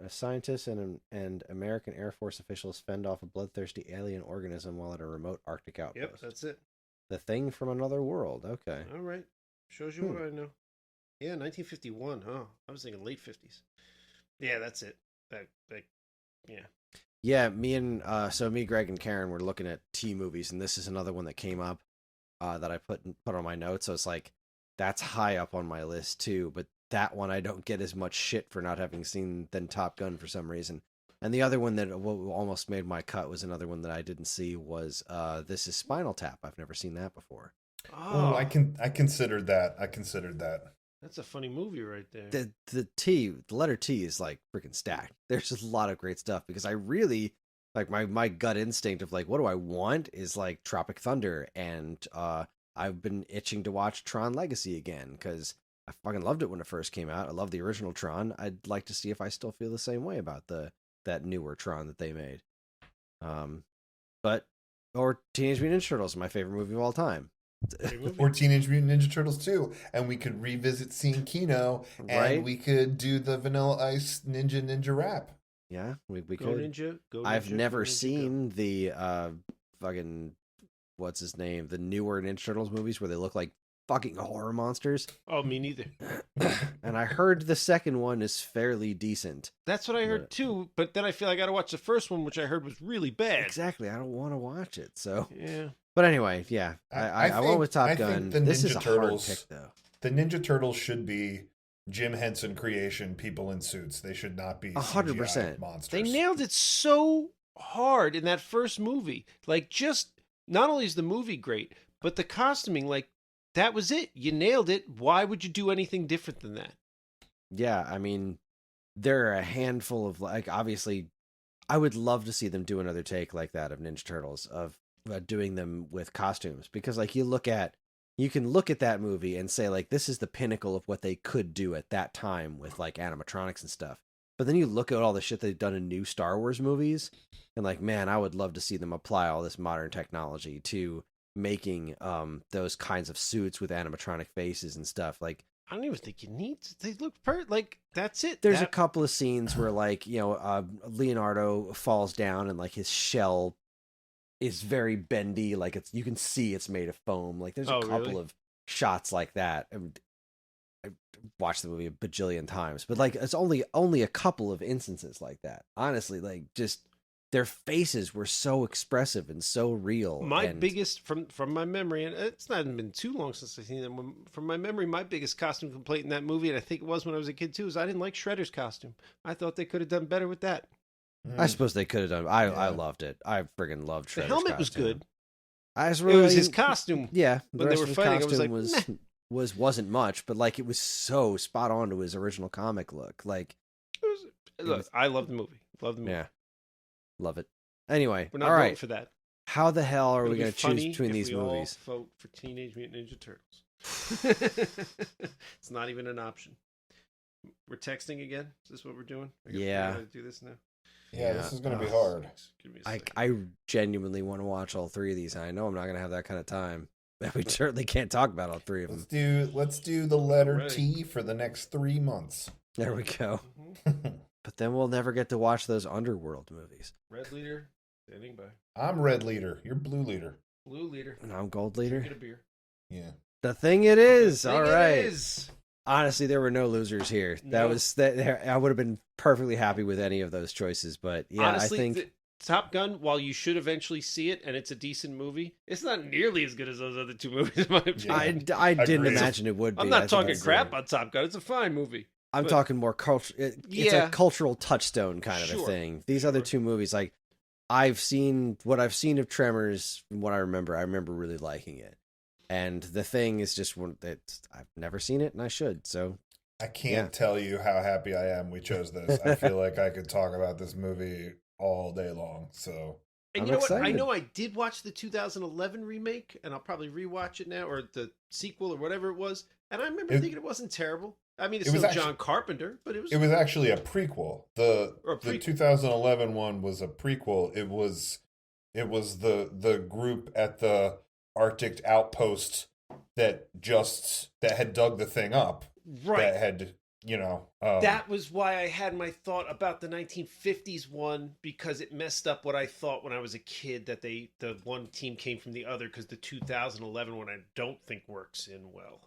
S2: A scientist and American Air Force officials fend off a bloodthirsty alien organism while at a remote Arctic outpost.
S4: Yep, that's it.
S2: The Thing from Another World, okay.
S4: All right. Shows you what I know. Yeah, 1951, huh? I was thinking late 50s. Yeah, that's it. Yeah.
S2: Yeah, me, Greg, and Karen were looking at T movies, and this is another one that came up that I put on my notes. So it's like, that's high up on my list too, but that one I don't get as much shit for not having seen than Top Gun for some reason. And the other one that almost made my cut was another one that I didn't see was This Is Spinal Tap. I've never seen that before.
S3: Oh, I considered that.
S4: That's a funny movie right there.
S2: The letter T is like freaking stacked. There's a lot of great stuff because I really like my gut instinct of like, what do I want is like Tropic Thunder. And I've been itching to watch Tron Legacy again because I fucking loved it when it first came out. I love the original Tron. I'd like to see if I still feel the same way about that newer Tron that they made. Or Teenage Mutant Ninja Turtles, my favorite movie of all time.
S3: Or Teenage Mutant Ninja Turtles 2, and we could revisit seeing Kino, and
S2: Right?
S3: we could do the Vanilla Ice Ninja Rap.
S2: Yeah, we
S4: Go
S2: could.
S4: Ninja. Go Ninja.
S2: I've never
S4: Go Ninja,
S2: seen the fucking what's his name, the newer Ninja Turtles movies where they look like fucking horror monsters.
S4: Go. Oh, me neither.
S2: And I heard the second one is fairly decent.
S4: That's what I heard too, but then I feel I got to watch the first one, which I heard was really bad.
S2: Exactly. I don't want to watch it. So,
S4: Yeah.
S2: but anyway, yeah, I went with Top
S3: I
S2: Gun.
S3: think the
S2: This is
S3: Ninja
S2: a hard
S3: Turtles-
S2: pick, though.
S3: The Ninja Turtles should be Jim Henson creation, people in suits. They should not be
S2: 100%.
S3: CGI monsters.
S4: They nailed it so hard in that first movie. Like, just not only is the movie great, but the costuming, like, that was it. You nailed it. Why would you do anything different than that?
S2: Yeah, I mean, there are a handful of like obviously, I would love to see them do another take like that of Ninja Turtles of doing them with costumes because like you can look at that movie and say like this is the pinnacle of what they could do at that time with like animatronics and stuff. But then you look at all the shit they've done in new Star Wars movies and like man, I would love to see them apply all this modern technology to making those kinds of suits with animatronic faces and stuff. Like
S4: I don't even think you need to. They look like that's it.
S2: there's a couple of scenes where like Leonardo falls down and like his shell is very bendy, like you can see it's made of foam. Like there's a
S4: Oh,
S2: couple
S4: really?
S2: of shots like that. And watched the movie a bajillion times, but like it's only a couple of instances like that. Honestly, like just their faces were so expressive and so real.
S4: My
S2: and
S4: biggest from my memory, and it's not been too long since I've seen them. From my memory, my biggest costume complaint in that movie, and I think it was when I was a kid too, is I didn't like Shredder's costume. I thought they could have done better with that.
S2: I suppose they could have done. I loved it. I friggin' loved Shredder's
S4: The helmet was
S2: costume.
S4: good.
S2: I just
S4: It
S2: really
S4: was his costume.
S2: Yeah, the
S4: When they
S2: rest
S4: were
S2: of his
S4: fighting, I was
S2: costume
S4: like,
S2: wasn't much, but like it was so spot on to his original comic look. Like,
S4: Look, I love the movie. Love the movie.
S2: yeah, love it. Anyway,
S4: We're not
S2: all
S4: voting
S2: right.
S4: for that.
S2: How the hell are
S4: It'll
S2: we
S4: be
S2: going to choose
S4: funny
S2: between
S4: if
S2: these
S4: we all
S2: movies?
S4: vote for Teenage Mutant Ninja Turtles. It's not even an option. We're texting again. Is this what we're doing?
S2: Yeah.
S4: I gotta do this now.
S3: Yeah, this is going to be hard.
S4: Give me a
S2: I
S4: second.
S2: genuinely want to watch all three of these. And I know I'm not going to have that kind of time. We certainly can't talk about all three of them.
S3: Let's do the letter
S4: Ready.
S3: T for the next 3 months.
S2: There we go.
S4: Mhm.
S2: But then we'll never get to watch those Underworld movies.
S4: Red leader, standing by.
S3: I'm red leader. You're blue leader.
S4: Blue leader,
S2: And I'm Gold Leader.
S4: Get a beer.
S3: Yeah.
S2: The thing it is.
S4: Thing
S2: All
S4: it
S2: right.
S4: is.
S2: Honestly, there were no losers here.
S4: No.
S2: I would have been perfectly happy with any of those choices. But yeah,
S4: Honestly,
S2: I think
S4: the Top Gun, while you should eventually see it, and it's a decent movie, it's not nearly as good as those other two movies. In my opinion.
S2: I didn't
S3: Agreed.
S2: imagine it would be.
S4: I'm
S2: I
S4: not
S2: think
S4: talking
S2: it's-
S4: crap on Top Gun. It's a fine movie.
S2: I'm
S4: but-
S2: talking more culture. It's
S4: Yeah.
S2: a cultural touchstone kind of a
S4: Sure.
S2: thing. These other two movies, like I've seen what I've seen of Tremors. From what I remember really liking it. And The Thing is just one that I've never seen it, and I should. So
S3: I can't tell you how happy I am we chose this. I feel like I could talk about this movie all day long. So
S4: And
S2: I'm
S4: you know what? I
S2: excited.
S4: know I did watch the 2011 remake, and I'll probably rewatch it now, or the sequel, or whatever it was. And I remember
S3: It-
S4: thinking it wasn't terrible. I mean, it's
S3: it was
S4: still
S3: actually-
S4: John Carpenter, but it was.
S3: it was actually a prequel. The
S4: Or a
S3: the
S4: prequel.
S3: 2011 one was a prequel. It was the group at the Arctic outpost that had dug the thing up.
S4: right.
S3: That had
S4: That was why I had my thought about the 1950s one, because it messed up what I thought when I was a kid, that the one team came from the other, because the 2011 one I don't think works in well.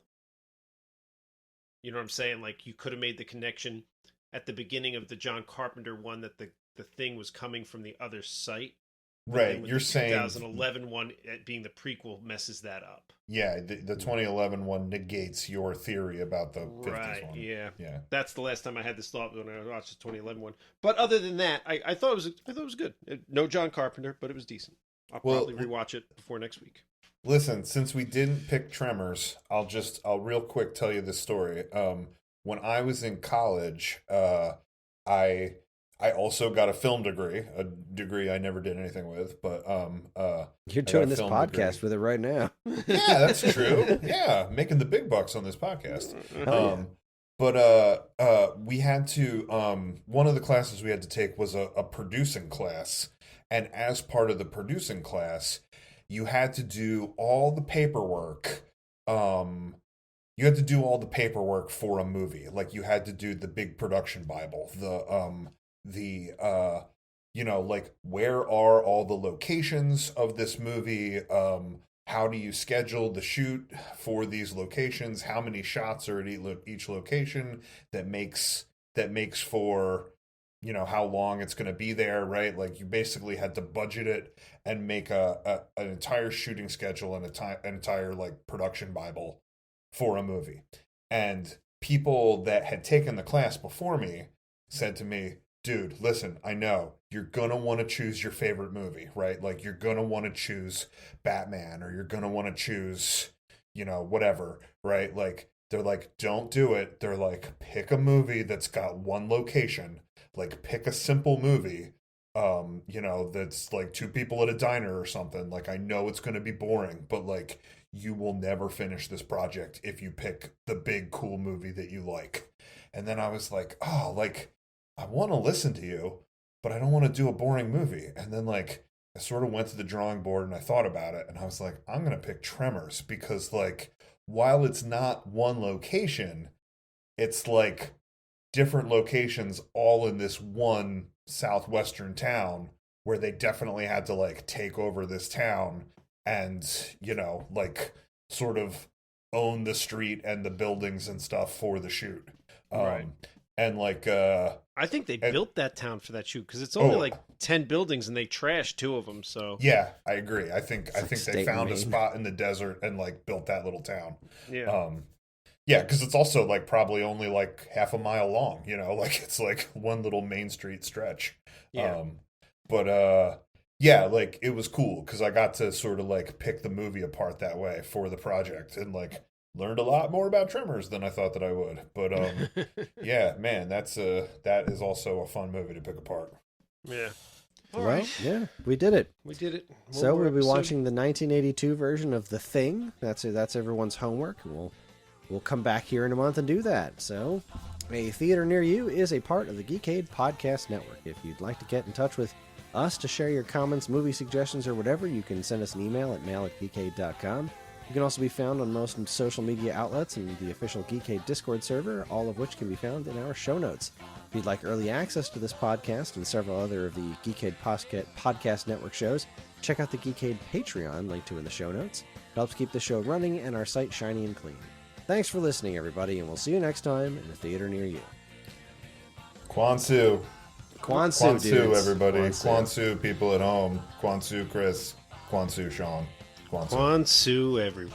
S4: You know what I'm saying? Like, you could have made the connection at the beginning of the John Carpenter one that the thing was coming from the other site. But then
S3: right.
S4: with
S3: You're
S4: the
S3: saying
S4: 2011 one being the prequel messes that up.
S3: yeah, the 2011 one negates your theory about the 50s
S4: Right,
S3: one.
S4: yeah.
S3: Yeah.
S4: That's the last time I had this thought, when I watched the 2011 one. But other than that, I thought it was good. No John Carpenter, but it was decent. I'll probably rewatch it before next week.
S3: Listen, since we didn't pick Tremors, I'll real quick tell you this story. When I was in college, I also got a film degree, a degree I never did anything with, but
S2: you're
S3: got a
S2: doing this
S3: film
S2: podcast
S3: degree.
S2: with it right now.
S3: Yeah, that's true. Yeah, making the big bucks on this podcast.
S2: Oh,
S3: But we had to one of the classes we had to take was a producing class, and as part of the producing class, you had to do all the paperwork. You had to do all the paperwork for a movie. Like, you had to do the big production Bible, like, where are all the locations of this movie? How do you schedule the shoot for these locations? How many shots are at each location that makes for, how long it's going to be there, right? Like, you basically had to budget it and make an entire shooting schedule and an entire like production Bible for a movie. And people that had taken the class before me said to me, dude, listen, I know you're going to want to choose your favorite movie, right? Like, you're going to want to choose Batman, or you're going to want to choose, whatever, right? Like, they're like, don't do it. They're like, pick a movie that's got one location. Like, pick a simple movie, that's like two people at a diner or something. Like, I know it's going to be boring, but like, you will never finish this project if you pick the big, cool movie that you like. And then I was like, oh, like, I want to listen to you, but I don't want to do a boring movie. And then, like, I sort of went to the drawing board and I thought about it, and I was like, I'm going to pick Tremors, because, like, while it's not one location, it's like different locations all in this one southwestern town, where they definitely had to like take over this town and, like, sort of own the street and the buildings and stuff for the shoot.
S4: Right.
S3: And like
S4: I think they built that town for that shoot because it's only like 10 buildings and they trashed 2 of them. So
S3: yeah, I agree. I think they found a
S2: Maine.
S3: spot in the desert and like built that little town.
S4: yeah,
S3: Yeah, because it's also like probably only like half a mile long. You know, like it's like one little main street stretch.
S4: Yeah.
S3: But yeah, like it was cool because I got to sort of like pick the movie apart that way for the project and like learned a lot more about Tremors than I thought that I would. But yeah, man, that is also a fun movie to pick apart.
S4: yeah. All
S2: Well,
S4: right.
S2: yeah, we did it.
S4: We did it. One
S2: So
S4: more
S2: we'll be
S4: episode.
S2: watching the 1982 version of The Thing. That's everyone's homework. We'll come back here in a month and do that. So, a theater near you is a part of the Geekade Podcast Network. If you'd like to get in touch with us to share your comments, movie suggestions, or whatever, you can send us an email at mail@geekade.com. You can also be found on most social media outlets and the official Geekade Discord server, all of which can be found in our show notes. If you'd like early access to this podcast and several other of the Geekade Podcast Network shows, check out the Geekade Patreon, linked to in the show notes. It helps keep the show running and our site shiny and clean. Thanks for listening, everybody, and we'll see you next time in a theater near you.
S3: Kwanzaa.
S2: Kwanzaa, dudes.
S3: Everybody.
S2: Kwanzaa.
S3: Kwanzaa, people at home. Kwanzaa, Kris. Kwanzaa, Sean. Kwanzaa.
S4: Kwanzaa, everyone.